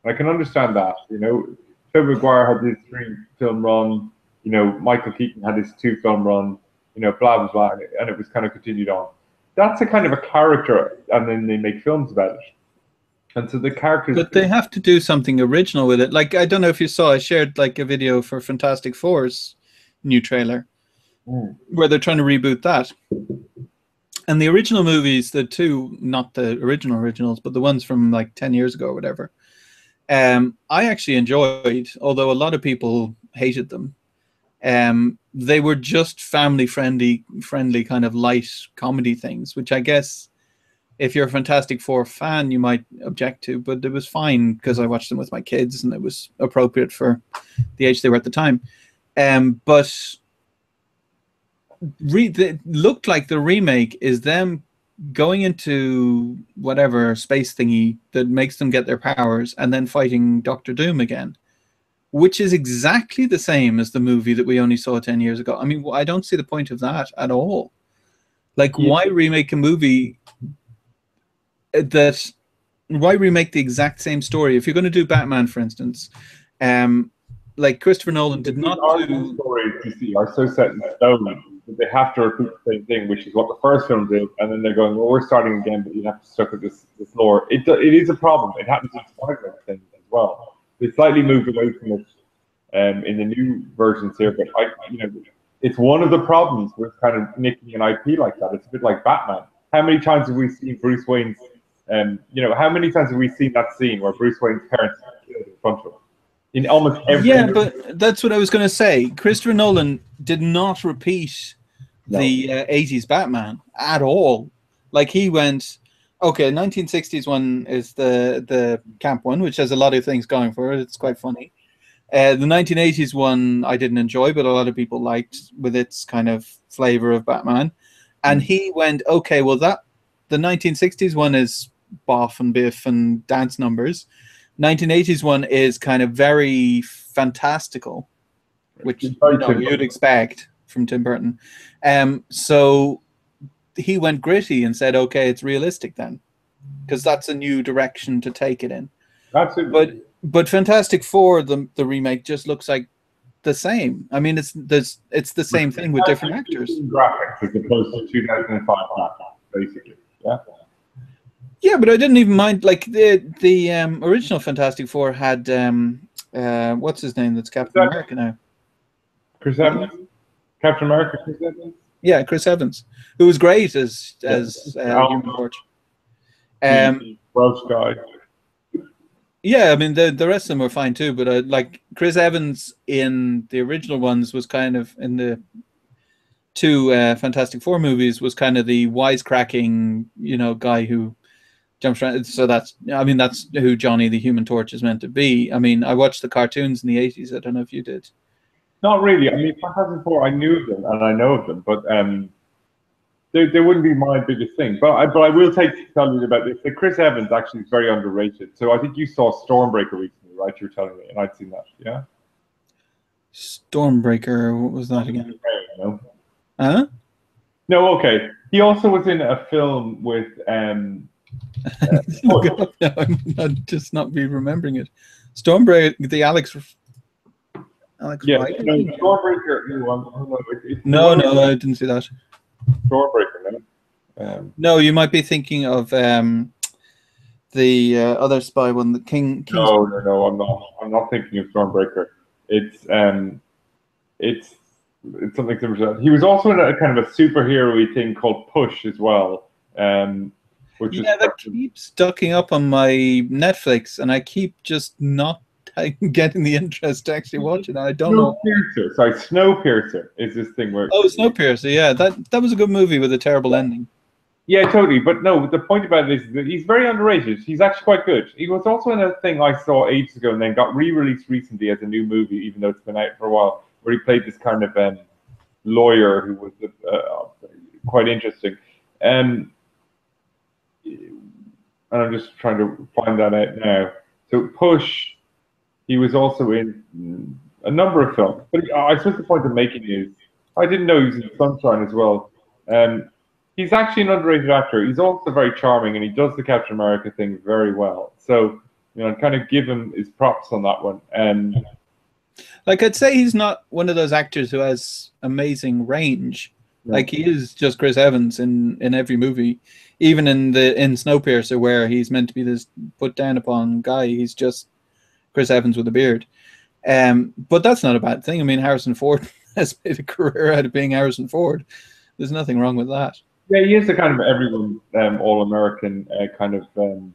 And I can understand that, you know. Tobey Maguire had his 3-film run, you know, Michael Keaton had his 2-film run, you know, blah, blah, blah, and it was kind of continued on. That's a kind of a character, and then they make films about it. And so the characters...
But they have to do something original with it. Like, I don't know if you saw, I shared like a video for Fantastic Four's new trailer, where they're trying to reboot that. And the original movies, the 2, not the originals, but the ones from like 10 years ago or whatever, I actually enjoyed, although a lot of people hated them. They were just family-friendly kind of light comedy things, which I guess if you're a Fantastic Four fan, you might object to, but it was fine because I watched them with my kids and it was appropriate for the age they were at the time. But it looked like the remake is them going into whatever space thingy that makes them get their powers and then fighting Doctor Doom again, which is exactly the same as the movie that we only saw 10 years ago. I mean, I don't see the point of that at all. Like, why remake a movie why remake the exact same story? If you're going to do Batman, for instance, like Christopher Nolan did not do...
stories you see are so set in stone that they have to repeat the same thing, which is what the first film did, and then they're going, well, we're starting again, but you have to stick with this lore. It is a problem. It happens in Spider-Man things as well. They slightly moved away from it in the new versions here, but it's one of the problems with kind of nicking an IP like that. It's a bit like Batman. How many times have we seen Bruce Wayne's how many times have we seen that scene where Bruce Wayne's parents are killed in front of him? In almost every...
Yeah, but that's what I was going to say. Christopher Nolan did not repeat the 80s Batman at all. Like, he went, okay, 1960s one is the camp one, which has a lot of things going for it. It's quite funny. The 1980s one I didn't enjoy, but a lot of people liked, with its kind of flavor of Batman. And he went, okay, well, the 1960s one is boff and biff and dance numbers. 1980s one is kind of very fantastical, which you'd expect from Tim Burton. So he went gritty and said, okay, it's realistic then, because that's a new direction to take it in. But Fantastic Four, the remake, just looks like the same. I mean, it's the same thing with different actors.
Graphics as opposed to 2005, basically. Yeah.
Yeah, but I didn't even mind. Like, the original Fantastic Four had what's his name? That's Captain America now.
Chris Evans. Captain America. Chris Evans.
Yeah, Chris Evans, who was great as Human Torch.
Welsh guy.
Yeah, I mean the rest of them were fine too, but like Chris Evans in the original ones was kind of, in the 2 Fantastic Four movies, was kind of the wisecracking, guy who jumps around. So that's who Johnny the Human Torch is meant to be. I mean, I watched the cartoons in the 80s. I don't know if you did. Not
really. I mean, Fantastic Four, I knew of them and I know of them, but They wouldn't be my biggest thing. But I will tell you about this. The Chris Evans actually is very underrated. So I think you saw Stormbreaker recently, right? You were telling me, and I'd seen that. Yeah.
Stormbreaker. What was that again?
No.
Huh?
No. Okay. He also was in a film with
Look it up now. I'm just not be remembering it. Stormbreaker, the Alex.
Yeah.
Wright?
No, Stormbreaker.
No, I didn't see that.
Stormbreaker. No.
No, you might be thinking of the other spy one, the King.
No, I'm not thinking of Stormbreaker. It's something similar to that. He was also in a kind of a superhero-y thing called Push as well. Which
that keeps ducking up on my Netflix, and I keep just not getting the interest to actually watch it. I don't know.
Sorry, Snowpiercer is this thing where.
Oh, Snowpiercer, yeah, that was a good movie with a terrible ending.
Yeah, totally. But no, the point about it is that he's very underrated. He's actually quite good. He was also in a thing I saw ages ago and then got re-released recently as a new movie, even though it's been out for a while, where he played this kind of lawyer who was quite interesting. And I'm just trying to find that out now. So Push, he was also in a number of films. But I suppose the point I'm making is, I didn't know he was in Sunshine as well. He's actually an underrated actor. He's also very charming, and he does the Captain America thing very well. So, kind of give him his props on that one.
Like, I'd say he's not one of those actors who has amazing range. Yeah. Like, he is just Chris Evans in every movie. Even in Snowpiercer, where he's meant to be this put down upon guy, he's just Chris Evans with a beard. But that's not a bad thing. I mean, Harrison Ford has made a career out of being Harrison Ford. There's nothing wrong with that.
Yeah, he is a kind of everyone all-American kind of thing.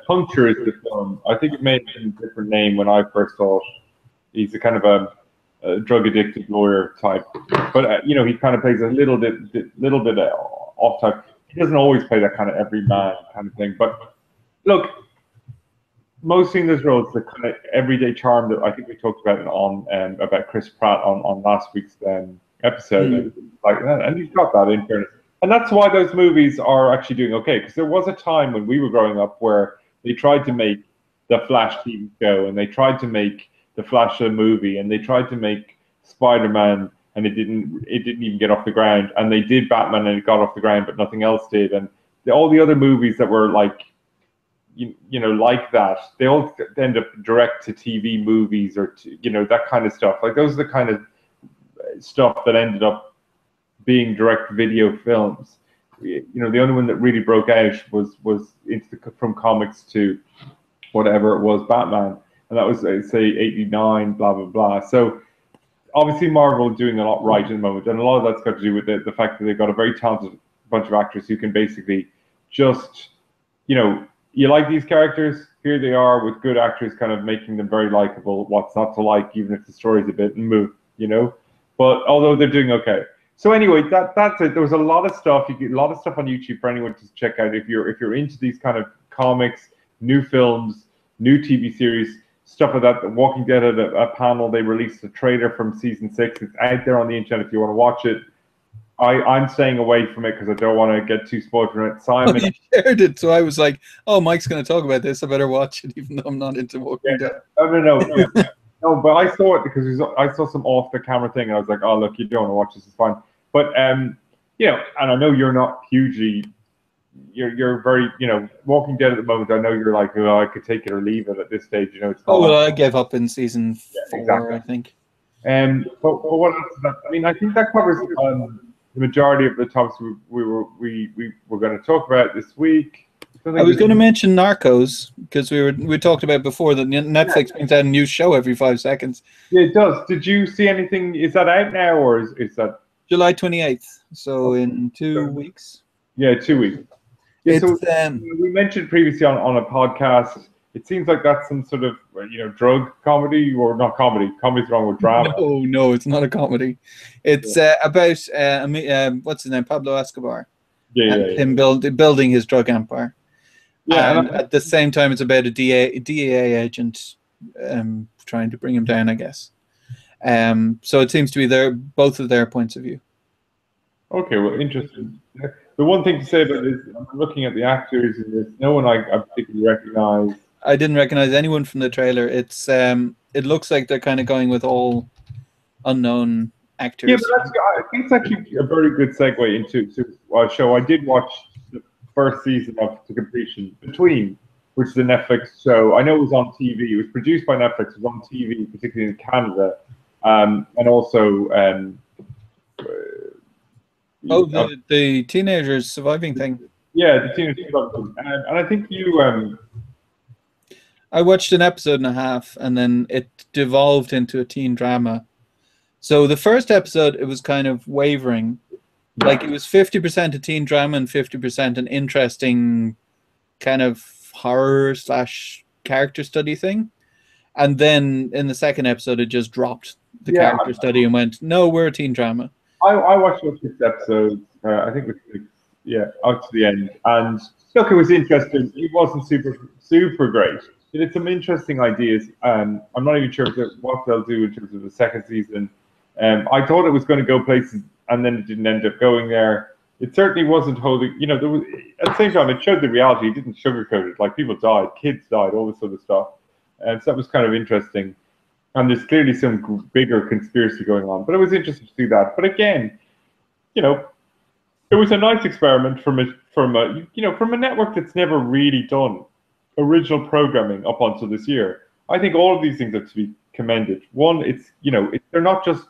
Puncture is the film. I think it may have been a different name when I first saw it. He's a kind of a drug-addicted lawyer type, but he kind of plays a little bit off type. He doesn't always play that kind of everyman kind of thing. But look, mostly in this role, it's the kind of everyday charm that I think we talked about about Chris Pratt on last week's episode. And he's got that in fairness. And that's why those movies are actually doing okay, because there was a time when we were growing up where they tried to make the Flash TV show, and they tried to make the Flash movie, and they tried to make Spider-Man, and it didn't even get off the ground. And they did Batman, and it got off the ground, but nothing else did. And all the other movies that were like, like that, they all end up direct to TV movies or that kind of stuff. Like, those are the kind of stuff that ended up being direct video films. The only one that really broke out was from comics to whatever it was, Batman, and that was say 89, blah blah blah. So obviously Marvel doing a lot right in the moment, and a lot of that's got to do with the fact that they've got a very talented bunch of actors who can basically just, you like these characters, here they are with good actors kind of making them very likable. What's not to like, even if the story's a bit move, but although they're doing okay. So anyway, that's it. There was a lot of stuff. You get a lot of stuff on YouTube for anyone to check out if you're into these kind of comics, new films, new TV series, stuff like that. The Walking Dead had a panel. They released a trailer from season 6. It's out there on the internet if you want to watch it. I'm staying away from it because I don't want to get too spoiled from it. Simon,
you shared it, so I was like, "Oh, Mike's going to talk about this. I better watch it, even though I'm not into Walking Dead."
No. No, but I saw it because I saw some off-the-camera thing, and I was like, "Oh, look, you don't want to watch this. It's fine." But and I know you're not hugely, you're very, Walking Dead at the moment. I know you're like, I could take it or leave it at this stage. It's.
I gave up in season 4, exactly. I think.
But what else is that? I mean, I think that covers the majority of the topics we were going to talk about this week.
I was going to mention Narcos because we talked about before that Netflix brings out a new show every 5 seconds.
Yeah, it does. Did you see anything? Is that out now, or is that
July 28th? So in 2 weeks.
Yeah, 2 weeks. Yeah, so we mentioned previously on a podcast. It seems like that's some sort of drug comedy, or not comedy. Comedy's wrong with drama.
No, it's not a comedy. It's about what's his name, Pablo Escobar. Him building his drug empire. Yeah, and at the same time, it's about a DEA agent trying to bring him down, I guess. So it seems to be both of their points of view.
Okay, well, interesting. The one thing to say about this, I'm looking at the actors in this, no one I particularly recognize.
I didn't recognize anyone from the trailer. It looks like they're kind of going with all unknown
Yeah,
actors.
but I think it's actually a very good segue into our show. I did watch the first season of to completion, Between, which is a Netflix show. I know it was on TV. It was produced by Netflix. It was on TV, particularly in Canada, and also
Oh, the teenagers surviving thing.
yeah, the teenage thing. And I think you
I watched an episode and a half, and then it devolved into a teen drama. So the first episode, it was kind of wavering. Like it was 50% a teen drama and 50% an interesting kind of horror / character study thing. And then in the second episode, it just dropped the character study and went, no, we're a teen drama.
I watched those 6 episodes. I think it was 6, out to the end. And look, it was interesting. It wasn't super great. It had some interesting ideas. I'm not even sure what they'll do in terms of the second season. I thought it was going to go places, and then it didn't end up going there. It certainly wasn't holding. There was, at the same time, it showed the reality. It didn't sugarcoat it. Like people died, kids died, all this sort of stuff. And so that was kind of interesting. And there's clearly some bigger conspiracy going on. But it was interesting to see that. But again, it was a nice experiment from a network that's never really done original programming up until this year. I think all of these things are to be commended. One, they're not just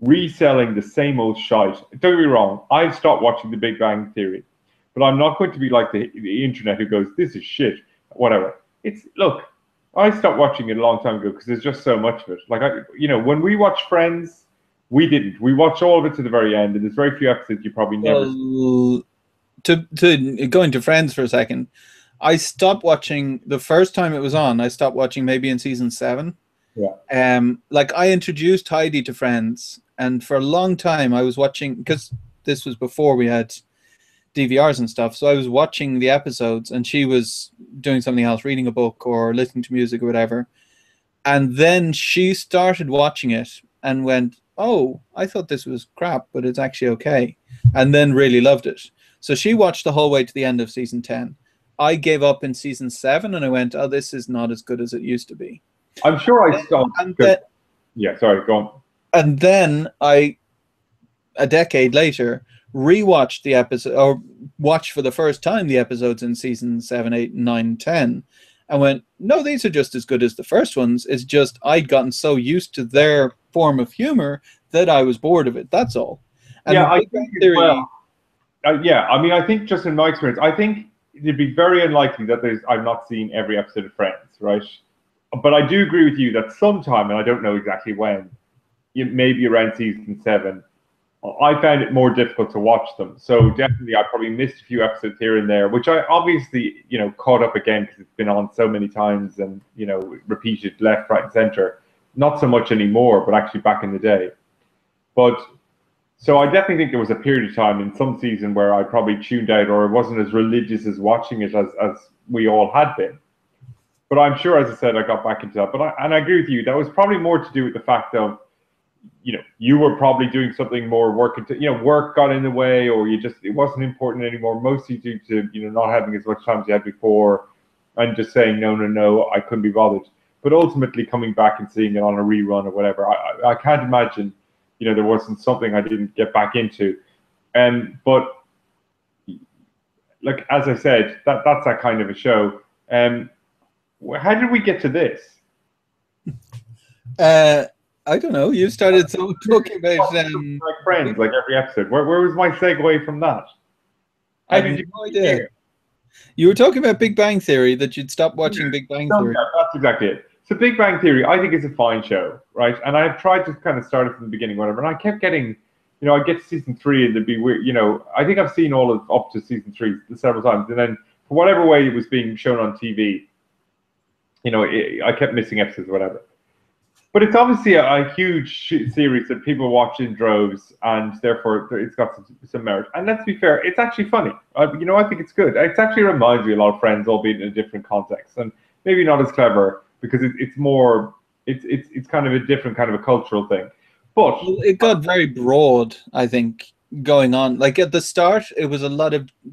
reselling the same old shite. Don't get me wrong, I've stopped watching The Big Bang Theory, but I'm not going to be like the internet who goes, this is shit, whatever. Look, I stopped watching it a long time ago because there's just so much of it. Like, when we watched Friends, we didn't. We watched all of it to the very end, and there's very few episodes you probably never see.
To go into Friends for a second, I stopped watching the first time it was on. I stopped watching maybe in season 7.
Yeah.
Like I introduced Heidi to Friends, and for a long time I was watching, because this was before we had DVRs and stuff. So I was watching the episodes, and she was doing something else, reading a book or listening to music or whatever. And then she started watching it and went, "Oh, I thought this was crap, but it's actually okay," and then really loved it. So she watched the whole way to the end of season 10. I gave up in season 7, and I went, "Oh, this is not as good as it used to be."
I'm sure I stopped. Sorry, go on.
And then a decade later, rewatched the episode, or watched for the first time the episodes in season 7, 8, 9, 10, and went, "No, these are just as good as the first ones. It's just I'd gotten so used to their form of humor that I was bored of it. That's all." And
I think I think just in my experience, I think it'd be very unlikely that I've not seen every episode of Friends, right? But I do agree with you that sometime, and I don't know exactly when, maybe around season 7, I found it more difficult to watch them. So definitely, I probably missed a few episodes here and there, which I obviously, caught up again because it's been on so many times and, repeated left, right, and center. Not so much anymore, but actually back in the day. But so I definitely think there was a period of time in some season where I probably tuned out, or wasn't as religious as watching it as we all had been. But I'm sure, as I said, I got back into that. But I agree with you. That was probably more to do with the fact of, you were probably doing something more work got in the way, or it wasn't important anymore, mostly due to, not having as much time as you had before, and just saying, no, I couldn't be bothered. But ultimately coming back and seeing it on a rerun or whatever, I can't imagine, there wasn't something I didn't get back into. But like, as I said, that's that kind of a show. How did we get to this?
I don't know. You started talking about
like Friends, like every episode. Where was my segue from that?
I have no idea. You were talking about Big Bang Theory, that you'd stop watching Big Bang Theory.
That's exactly it. So Big Bang Theory, I think, is a fine show, right? And I've tried to kind of start it from the beginning, whatever. And I kept getting, I get to season 3 and it'd be weird. I think I've seen all of up to season 3 several times, and then for whatever way it was being shown on TV, I kept missing episodes or whatever. But it's obviously a huge series that people watch in droves, and therefore it's got some merit. And let's be fair, it's actually funny. I think it's good. It actually reminds me a lot of Friends, albeit in a different context, and maybe not as clever because it's more. It's kind of a different kind of a cultural thing. But
it got very broad, I think. going on. Like at the start, it was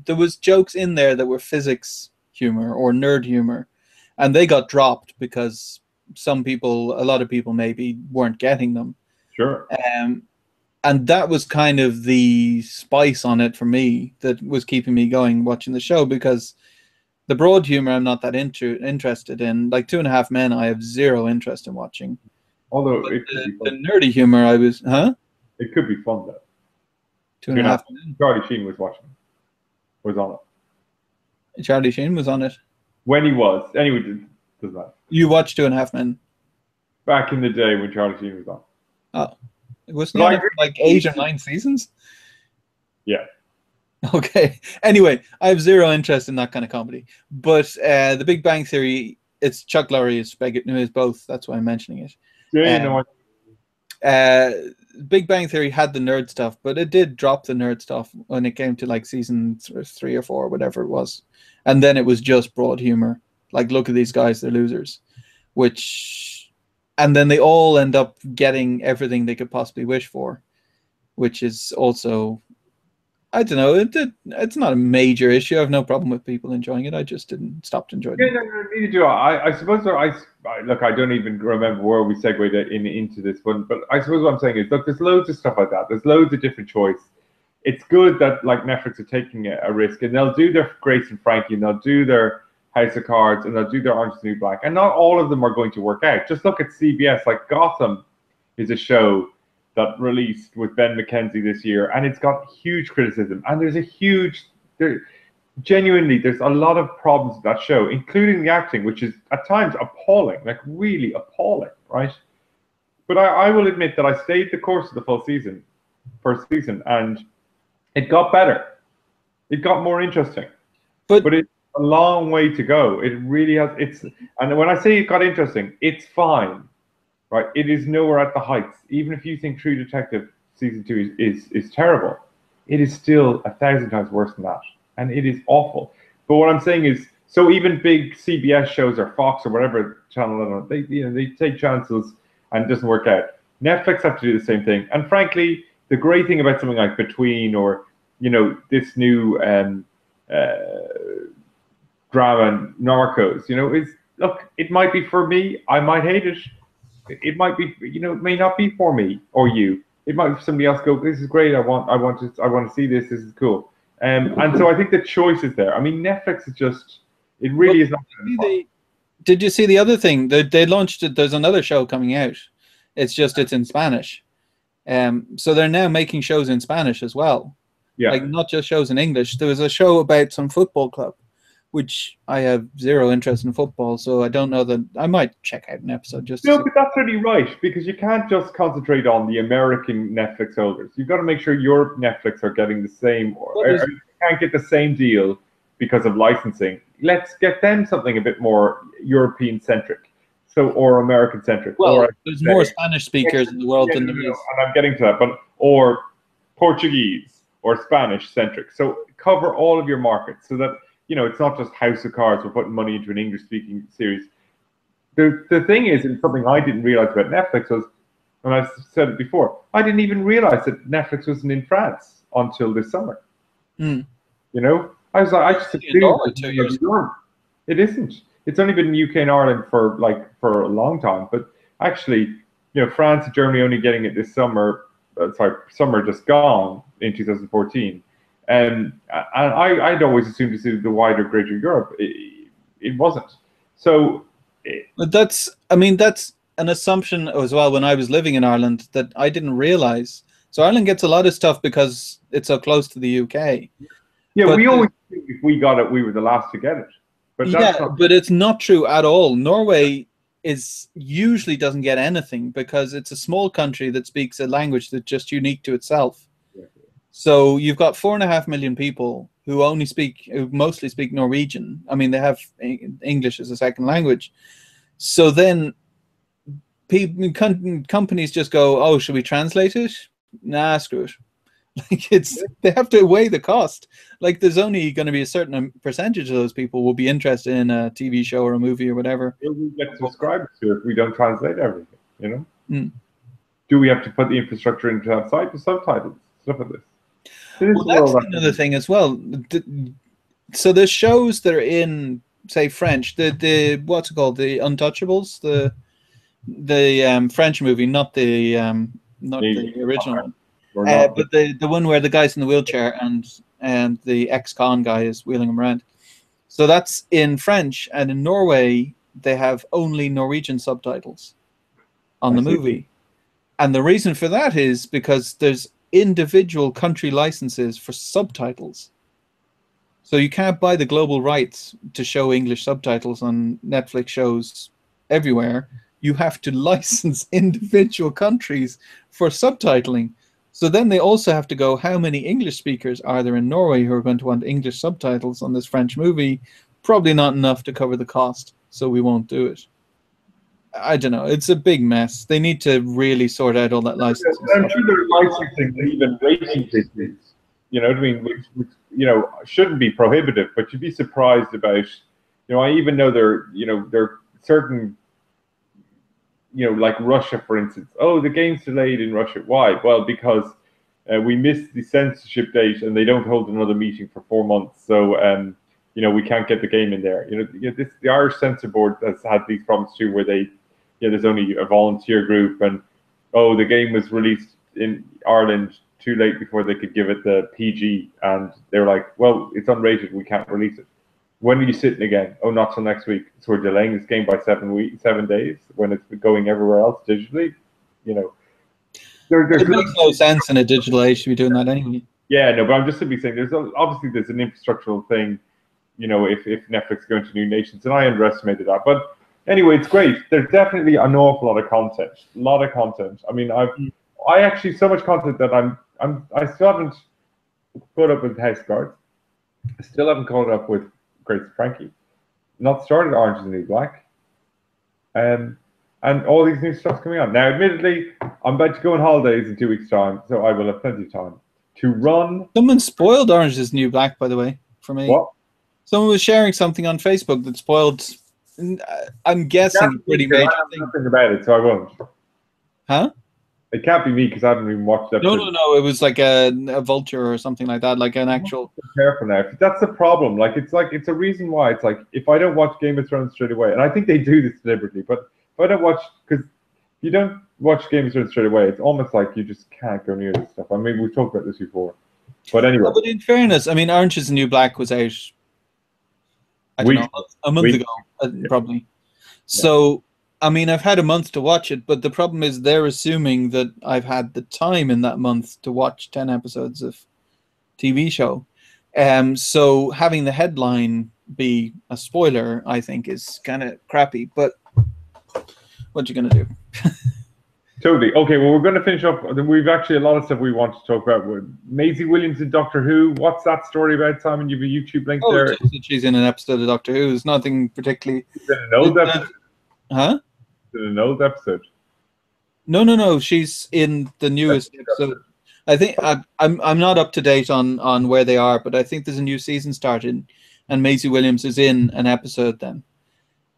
there was jokes in there that were physics humor or nerd humor, and they got dropped because a lot of people maybe weren't getting them.
Sure.
And that was kind of the spice on it for me that was keeping me going watching the show, because the broad humor I'm not that interested in. Like 2.5 Men, I have zero interest in watching.
Although
the nerdy humor,
It could be fun though.
2.5 Men.
Charlie Sheen was on it.
Charlie Sheen was on it.
When he was. Anyway, doesn't matter.
You watched 2.5 Men?
Back in the day when Charlie Sheen was on.
Oh. Wasn't he on it for like 8 or 9 seasons?
Yeah.
Okay. Anyway, I have zero interest in that kind of comedy. But The Big Bang Theory, it's Chuck Lorre is both. That's why I'm mentioning it.
Yeah,
Big Bang Theory had the nerd stuff, but it did drop the nerd stuff when it came to like season 3 or 4, whatever it was. And then it was just broad humor. Like, look at these guys, they're losers. And then they all end up getting everything they could possibly wish for, which is also, I don't know, it's not a major issue. I have no problem with people enjoying it. I just stopped enjoying it.
No, neither do I. I suppose look, I don't even remember where we segued into this one, but I suppose what I'm saying is, look, there's loads of stuff like that. There's loads of different choice. It's good that like Netflix are taking a risk, and they'll do their Grace and Frankie, and they'll do their House of Cards, and they'll do their Orange is the New Black, and not all of them are going to work out. Just look at CBS. Like Gotham is a show that released with Ben McKenzie this year, and it's got huge criticism, and there's a lot of problems with that show, including the acting, which is at times appalling, like really appalling, right? But I will admit that I stayed the course of the first season, and it got better. It got more interesting. But it's a long way to go. It really has. And when I say it got interesting, it's fine, right? It is nowhere at the heights. Even if you think True Detective season 2 is terrible, it is still 1,000 times worse than that. And it is awful. But what I'm saying is, so even big CBS shows or Fox or whatever channel, they take chances and it doesn't work out. Netflix have to do the same thing. And frankly, the great thing about something like Between or, this new drama, Narcos, is, look, it might be for me. I might hate it. It might be, it may not be for me or you. It might be somebody else go, this is great. I want to see this. This is cool. And so I think the choice is there. I mean, Netflix is just, it really is not.
Did you see the other thing? They launched it. There's another show coming out. It's in Spanish. So they're now making shows in Spanish as well.
Yeah.
Like not just shows in English. There was a show about some football club, which I have zero interest in football. So I don't know that I might check out an episode just
No, but that's really right, because you can't just concentrate on the American Netflix holders. You've got to make sure your Netflix are getting the same, or you can't get the same deal because of licensing. Let's get them something a bit more European-centric, or American-centric.
Well, there's more Spanish speakers in the world than there is.
And I'm getting to that, or Portuguese or Spanish-centric. So cover all of your markets so that, it's not just House of Cards. We're putting money into an English-speaking series. The thing is, and something I didn't realize about Netflix was, and I've said it before, I didn't even realize that Netflix wasn't in France until this summer.
Mm.
I was like, I just assumed it isn't. It's only been in the UK and Ireland for a long time. But actually, France and Germany only getting it this summer. Summer just gone in 2014. And I'd always assumed to see the wider, greater Europe. It wasn't. So.
But that's an assumption as well. When I was living in Ireland, that I didn't realize. So Ireland gets a lot of stuff because it's so close to the UK.
Yeah, but we always think if we got it, we were the last to get it. But
but it's not true at all. Norway usually doesn't get anything because it's a small country that speaks a language that's just unique to itself. Yeah. So you've got 4.5 million people who mostly speak Norwegian. I mean, they have English as a second language. So then companies just go, oh, should we translate it? Nah, screw it. They have to weigh the cost. Like there's only going to be a certain percentage of those people will be interested in a TV show or a movie or whatever.
We get subscribers to it if we don't translate everything, Do we have to put the infrastructure into that site with subtitles, stuff like this?
Well, that's another thing as well. So the shows that are in, say, French, the what's it called, the Untouchables, the French movie, not the original one, but the one where the guy's in the wheelchair and the ex-con guy is wheeling him around. So that's in French, and in Norway they have only Norwegian subtitles on the movie. And the reason for that is because there's individual country licenses for subtitles. So you can't buy the global rights to show English subtitles on Netflix shows everywhere. You have to license individual countries for subtitling. So then they also have to go, how many English speakers are there in Norway who are going to want English subtitles on this French movie? Probably not enough to cover the cost, so we won't do it. I don't know. It's a big mess. They need to really sort out all that licensing.
I'm sure they're licensing even rating systems. You know what I mean? Which shouldn't be prohibitive, but you'd be surprised about. I even know there are certain. Like Russia, for instance. Oh, the game's delayed in Russia. Why? Well, because we missed the censorship date, and they don't hold another meeting for 4 months. So, we can't get the game in there. The Irish Censor Board has had these problems too, where there's only a volunteer group, and the game was released in Ireland too late before they could give it the PG, and they're like, well, it's unrated, we can't release it. When are you sitting again? Oh, not till next week. So we're delaying this game by 7 days when it's going everywhere else digitally.
It makes no sense in a digital age to be doing that anyway.
Yeah, no, but I'm just simply saying there's an infrastructural thing. If Netflix is going to new nations, and I underestimated that. But anyway, it's great. There's definitely an awful lot of content. A lot of content. I mean, I actually so much content that I still haven't caught up with House Guards. I still haven't caught up with Grace Frankie. Not started Orange is the New Black. And all these new stuff's coming on. Now, admittedly, I'm about to go on holidays in 2 weeks' time, so I will have plenty of time to run.
Someone spoiled Orange is the New Black, by the way, for me.
What?
Someone was sharing something on Facebook that spoiled. I'm guessing pretty major thing.
Nothing about it, so I won't.
Huh?
It can't be me because I haven't even watched that.
No. It was like a vulture or something like that, like an actual.
Careful now. That's the problem. It's a reason why. It's like if I don't watch Game of Thrones straight away, and I think they do this deliberately, but if I don't watch, because if you don't watch Game of Thrones straight away, it's almost like you just can't go near this stuff. I mean, we've talked about this before, but anyway.
But in fairness, I mean, Orange is the New Black was out. I don't know, a month ago, probably. Yeah. So. I mean, I've had a month to watch it, but the problem is they're assuming that I've had the time in that month to watch 10 episodes of TV show. So having the headline be a spoiler, I think, is kind of crappy. But what you going to do?
Totally. Okay, well, we're going to finish up. We've actually a lot of stuff we want to talk about. Maisie Williams in Doctor Who. What's that story about, Simon? You have a YouTube link there.
She's in an episode of Doctor Who. There's nothing particularly...
She's in an old episode?
Huh?
In an old episode?
No. She's in the newest episode. I think I'm not up to date on where they are, but I think there's a new season started, and Maisie Williams is in an episode then.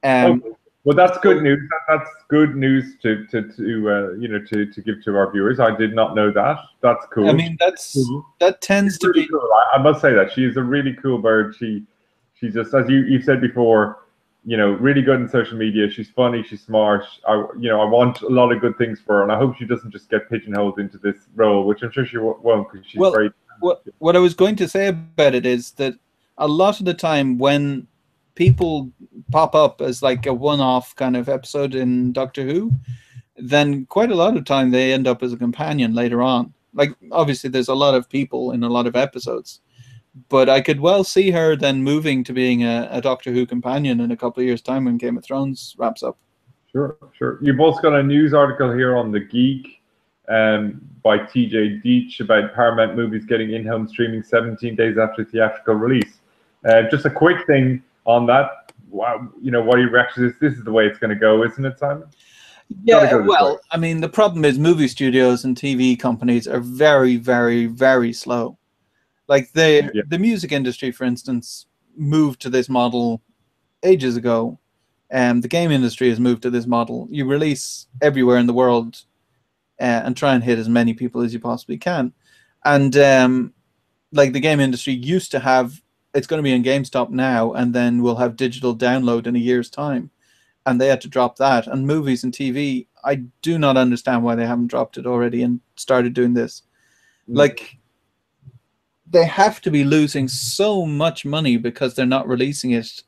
Okay. Well, that's good news. That's good news to give to our viewers. I did not know that. That's cool.
I mean, that tends to be.
Cool. I must say that she is a really cool bird. She's just, as you've said before, really good in social media. She's funny. She's smart. I want a lot of good things for her, and I hope she doesn't just get pigeonholed into this role, which I'm sure she won't, because she's great.
What I was going to say about it is that a lot of the time when people pop up as like a one-off kind of episode in Doctor Who, then quite a lot of time they end up as a companion later on. Like, obviously, there's a lot of people in a lot of episodes. But I could well see her then moving to being a Doctor Who companion in a couple of years' time when Game of Thrones wraps up.
Sure. You've also got a news article here on The Geek by TJ Deitch about Paramount movies getting in-home streaming 17 days after theatrical release. Just a quick thing on that. Wow, what are your reactions? This is the way it's going to go, isn't it, Simon?
Yeah, well, I mean, the problem is movie studios and TV companies are very, very, very slow. Like the music industry, for instance, moved to this model ages ago. The game industry has moved to this model. You release everywhere in the world and try and hit as many people as you possibly can. And like the game industry used to have, it's going to be on GameStop now, and then we'll have digital download in a year's time. And they had to drop that. And movies and TV, I do not understand why they haven't dropped it already and started doing this. Like, they have to be losing so much money because they're not releasing it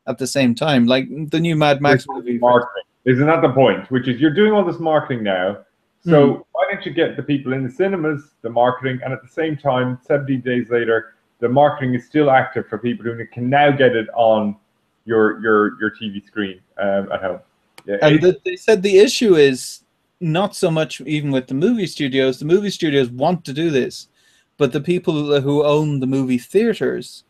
at the same time. Like the new Mad Max movie.
Marketing. Isn't that the point? Which is, you're doing all this marketing now. So why don't you get the people in the cinemas, the marketing, and at the same time, 70 days later, the marketing is still active for people who can now get it on your TV screen at home. Yeah,
and they said the issue is not so much even with the movie studios. The movie studios want to do this, but the people who own the movie theaters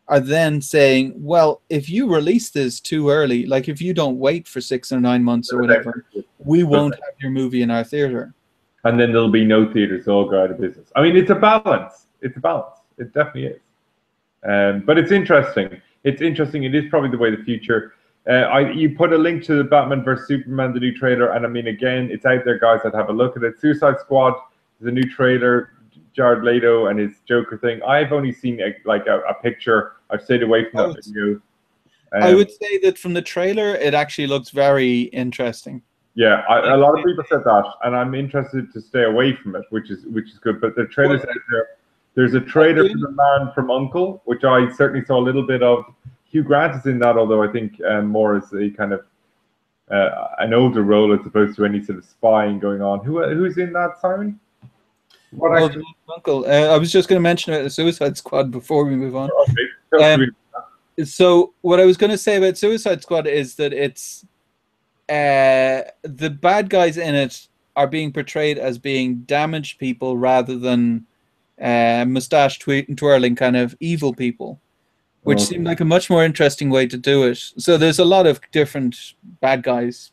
are then saying, well, if you release this too early, like if you don't wait for 6 or 9 months or whatever, we won't have your movie in our theater.
And then there'll be no theaters, all go out of business. I mean, it's a balance. It's a balance. It definitely is. But it's interesting. It's interesting. It is probably the way of the future. You put a link to the Batman vs Superman, the new trailer, and I mean, again, it's out there, guys. I'd have a look at it. Suicide Squad is a new trailer. Jared Leto and his Joker thing. I've only seen a picture. I've stayed away from that video.
I would say that from the trailer, it actually looks very interesting.
Yeah, a lot of people said that, and I'm interested to stay away from it, which is good. But the trailer's out there. There's a trailer for The Man from U.N.C.L.E., which I certainly saw a little bit of. Hugh Grant is in that, although I think more as a kind of an older role as opposed to any sort of spying going on. Who's in that, Simon?
Uncle. I was just going to mention about the Suicide Squad before we move on.
Okay.
So what I was going to say about Suicide Squad is that it's the bad guys in it are being portrayed as being damaged people rather than mustache twirling kind of evil people, which seemed like a much more interesting way to do it. So there's a lot of different bad guys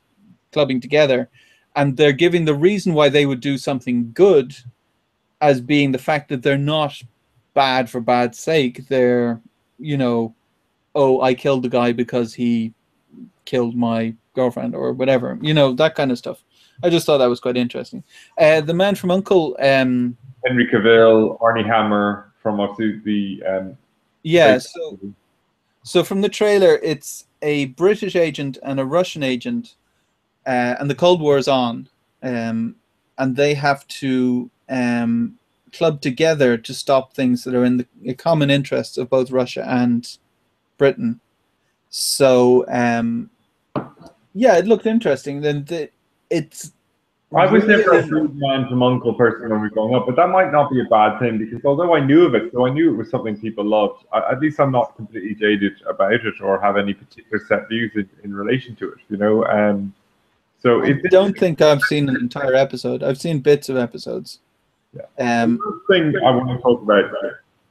clubbing together, and they're giving the reason why they would do something good as being the fact that they're not bad for bad's sake. They're, I killed the guy because he killed my girlfriend or whatever, that kind of stuff. I just thought that was quite interesting. The Man from U.N.C.L.E.
Henry Cavill, Armie Hammer from obviously the
So from the trailer, it's a British agent and a Russian agent, and the Cold War is on, and they have to club together to stop things that are in the common interests of both Russia and Britain. So it looked interesting. Then
I was never a true Man from U.N.C.L.E. person when we were growing up, but that might not be a bad thing, because although I knew of it, so I knew it was something people loved, at least I'm not completely jaded about it or have any particular set views in relation to it, So
I don't think I've seen an entire episode. I've seen bits of episodes.
Yeah. The first thing I want to talk about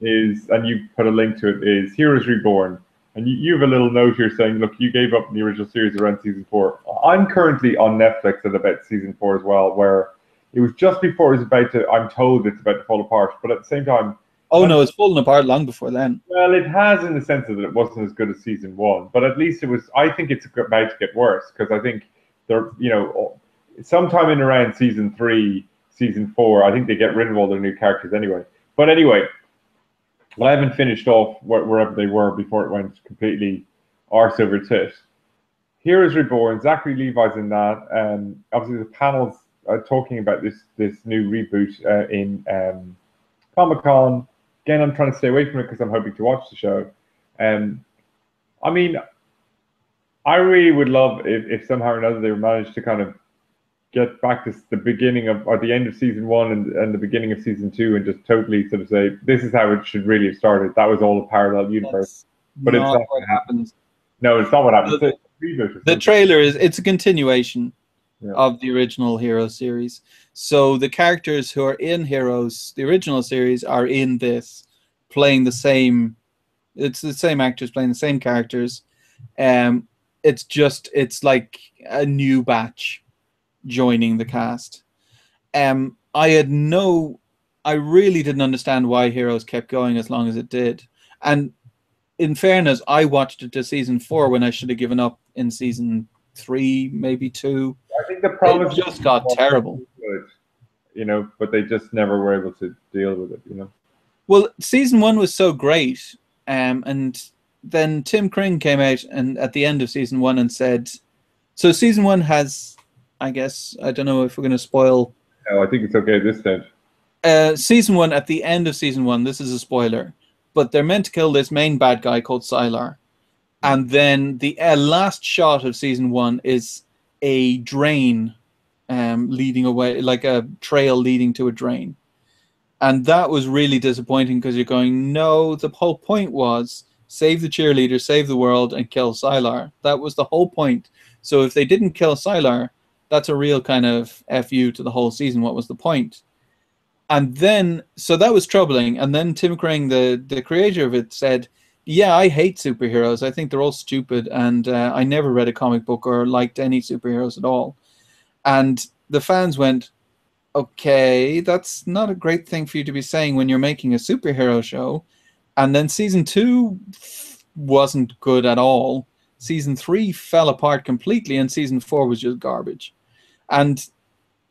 is, and you put a link to it, is Heroes Reborn. And you have a little note here saying, look, you gave up the original series around season 4. I'm currently on Netflix at about season 4 as well, where it was just before it was about to, I'm told it's about to fall apart, but at the same time...
Oh, no, it's fallen apart long before then.
Well, it has, in the sense that it wasn't as good as season 1, but at least it was, I think it's about to get worse, because I think they're, sometime in around season 3, season 4, I think they get rid of all their new characters anyway. But anyway... Well, I haven't finished off wherever they were before it went completely arse over tit. Heroes Reborn, Zachary Levi's in that. Obviously, the panel's talking about this new reboot in Comic-Con. Again, I'm trying to stay away from it because I'm hoping to watch the show. I mean, I really would love if somehow or another they managed to kind of get back to the beginning of, or the end of season 1 and the beginning of season 2, and just totally sort of say, this is how it should really have started. That was all a parallel universe. But it's not
what happens.
No, it's not what happens.
The trailer it's a continuation of the original Heroes series. So the characters who are in Heroes, the original series, are in this, playing the same, it's the same actors playing the same characters. It's like a new batch joining the cast. I really didn't understand why Heroes kept going as long as it did. And in fairness, I watched it to season 4 when I should have given up in season 3, maybe 2.
I think the problem
just got terrible.
Good, but they just never were able to deal with it,
Well, season 1 was so great, and then Tim Kring came out and at the end of season 1 and said, so season 1 has, I guess, I don't know if we're going to spoil.
No, I think it's okay at this stage.
Season 1, at the end of season 1, this is a spoiler, but they're meant to kill this main bad guy called Sylar. And then the last shot of season 1 is a drain leading away, like a trail leading to a drain. And that was really disappointing because you're going, no, the whole point was save the cheerleader, save the world, and kill Sylar. That was the whole point. So if they didn't kill Sylar, that's a real kind of FU to the whole season. What was the point? And then, so that was troubling. And then Tim Kring, the creator of it, said, yeah, I hate superheroes. I think they're all stupid. And I never read a comic book or liked any superheroes at all. And the fans went, okay, that's not a great thing for you to be saying when you're making a superhero show. And then season 2 wasn't good at all. Season 3 fell apart completely, and season 4 was just garbage. And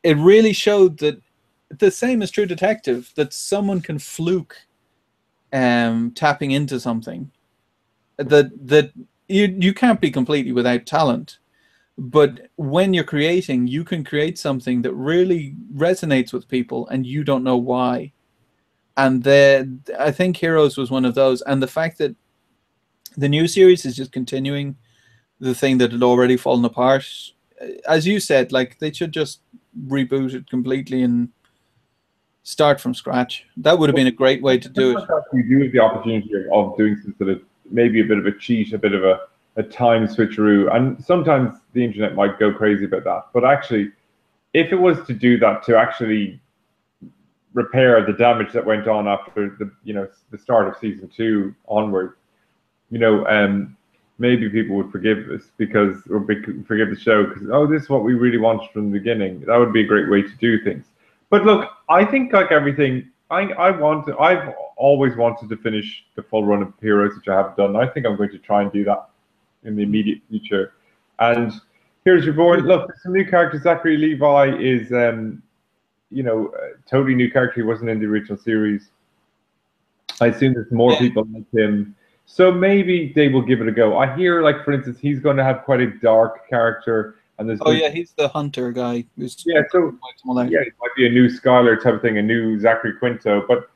it really showed that the same is True Detective, that someone can fluke tapping into something. That you can't be completely without talent. But when you're creating, you can create something that really resonates with people and you don't know why. And I think Heroes was one of those. And the fact that the new series is just continuing the thing that had already fallen apart. As you said, like, they should just reboot it completely and start from scratch. That would have been a great way to do it.
You do have the opportunity of doing some sort of, maybe a bit of a cheat, a bit of a time switcheroo, and sometimes the internet might go crazy about that. But actually, if it was to do that, to actually repair the damage that went on after the start of season 2 onward, maybe people would forgive this forgive the show because, oh, this is what we really wanted from the beginning. That would be a great way to do things. But look, I think, like everything, I've always wanted to finish the full run of Heroes, which I haven't done. I think I'm going to try and do that in the immediate future. And Heroes Reborn, look, there's some new characters. Zachary Levi is, totally new character. He wasn't in the original series. I assume there's more people like him. So maybe they will give it a go. I hear, like, for instance, he's going to have quite a dark character. And there's
he's the hunter guy.
It might be a new Skylar type of thing, a new Zachary Quinto. But,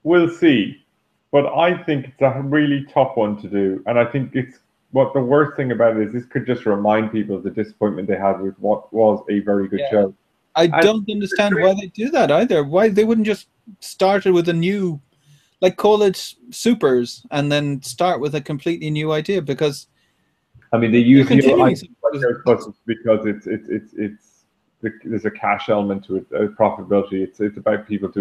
we'll see. But I think it's a really tough one to do. And I think it's what the worst thing about it is, this could just remind people of the disappointment they had with what was a very good show.
I don't understand why they do that either. Why they wouldn't just start it with a new, like, call it Supers and then start with a completely new idea, because
I mean, they use because there's a cash element to it, profitability. It's about people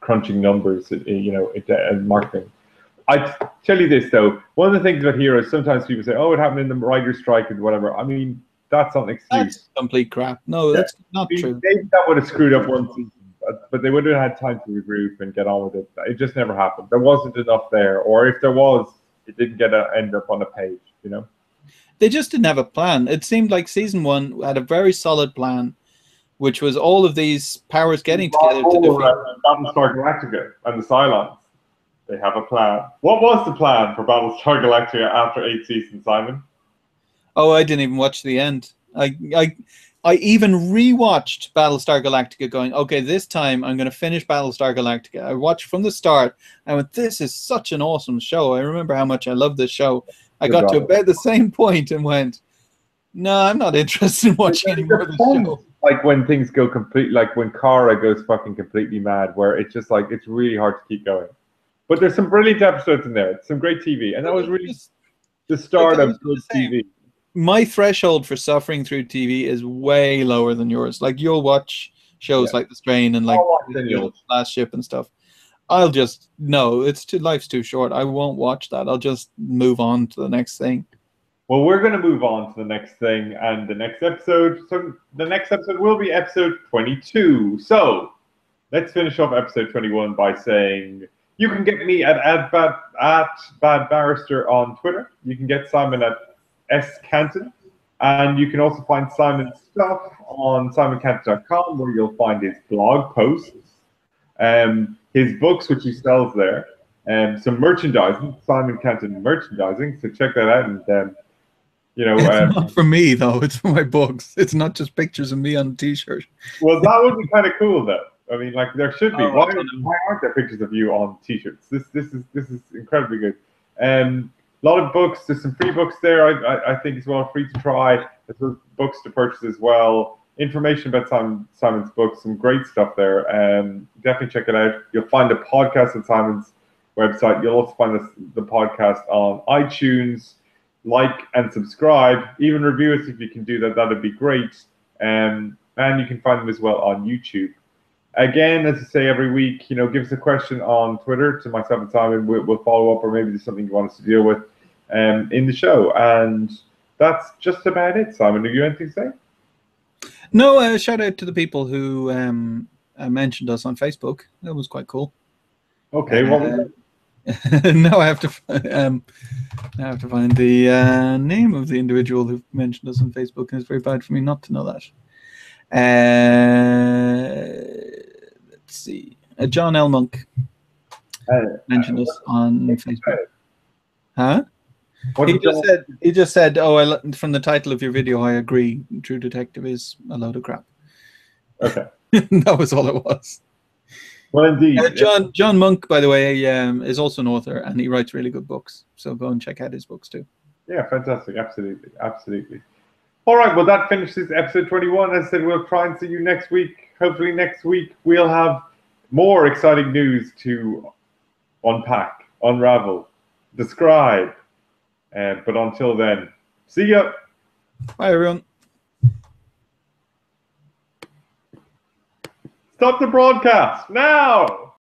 crunching numbers, and marketing. I tell you this though, one of the things about Heroes, sometimes people say, "Oh, it happened in the writer's strike and whatever." I mean, that's not an excuse.
That's complete crap. No, that's not true.
Maybe that would have screwed up one season, but they would have had time to regroup and get on with it. It just never happened. There wasn't enough there, or if there was, it didn't end up on a page.
They just didn't have a plan. It seemed like season 1 had a very solid plan, which was all of these powers getting together to defeat
Battlestar Galactica and the Cylons. They have a plan. What was the plan for Battlestar Galactica after 8 seasons, Simon?
Oh, I didn't even watch the end. I even rewatched Battlestar Galactica going, okay, this time I'm going to finish Battlestar Galactica. I watched from the start. I went, this is such an awesome show. I remember how much I loved this show. I got to about the same point and went, no, I'm not interested in watching any more of this show.
Like when things go complete, like when Kara goes fucking completely mad, where it's just like, it's really hard to keep going. But there's some brilliant episodes in there. Some great TV. And that was really the start of good TV.
My threshold for suffering through TV is way lower than yours. Like, you'll watch shows like The Strain and like Last Ship and stuff. I'll just, no, life's too short. I won't watch that. I'll just move on to the next thing.
Well, we're going to move on to the next thing and the next episode. So the next episode will be episode 22. So let's finish off episode 21 by saying you can get me at Bad Barrister on Twitter. You can get Simon at scanton. And you can also find Simon's stuff on simoncanton.com, where you'll find his blog posts. his books, which he sells there, some merchandising, Simon Canton merchandising. So check that out. And
it's not for me though; it's for my books. It's not just pictures of me on a T-shirt.
Well, that would be kind of cool, though. I mean, like there should be. Why aren't there pictures of you on T-shirts? This is incredibly good. A lot of books. There's some free books there. I think as well, free to try. There's books to purchase as well. Information about Simon's books, some great stuff there. Definitely check it out. You'll find a podcast on Simon's website. You'll also find the podcast on iTunes. Like and subscribe. Even review us if you can do that. That'd be great. And you can find them as well on YouTube. Again, as I say every week, give us a question on Twitter to myself and Simon. We'll follow up, or maybe there's something you want us to deal with in the show. And that's just about it. Simon, have you anything to say?
No, shout out to the people who mentioned us on Facebook. That was quite cool.
Okay, what was it?
Now I have to find the name of the individual who mentioned us on Facebook, and it's very bad for me not to know that. Let's see. John L. Monk mentioned us on Facebook. Huh? He just said, "Oh, from the title of your video, I agree. True Detective is a load of crap."
Okay.
That was all it was.
Well, indeed.
John Monk, by the way, is also an author, and he writes really good books. So go and check out his books too.
Yeah, fantastic. Absolutely. All right, well, that finishes episode 21. As I said, we'll try and see you next week. Hopefully next week we'll have more exciting news to unpack, unravel, describe. But until then, see ya.
Bye, everyone.
Stop the broadcast now.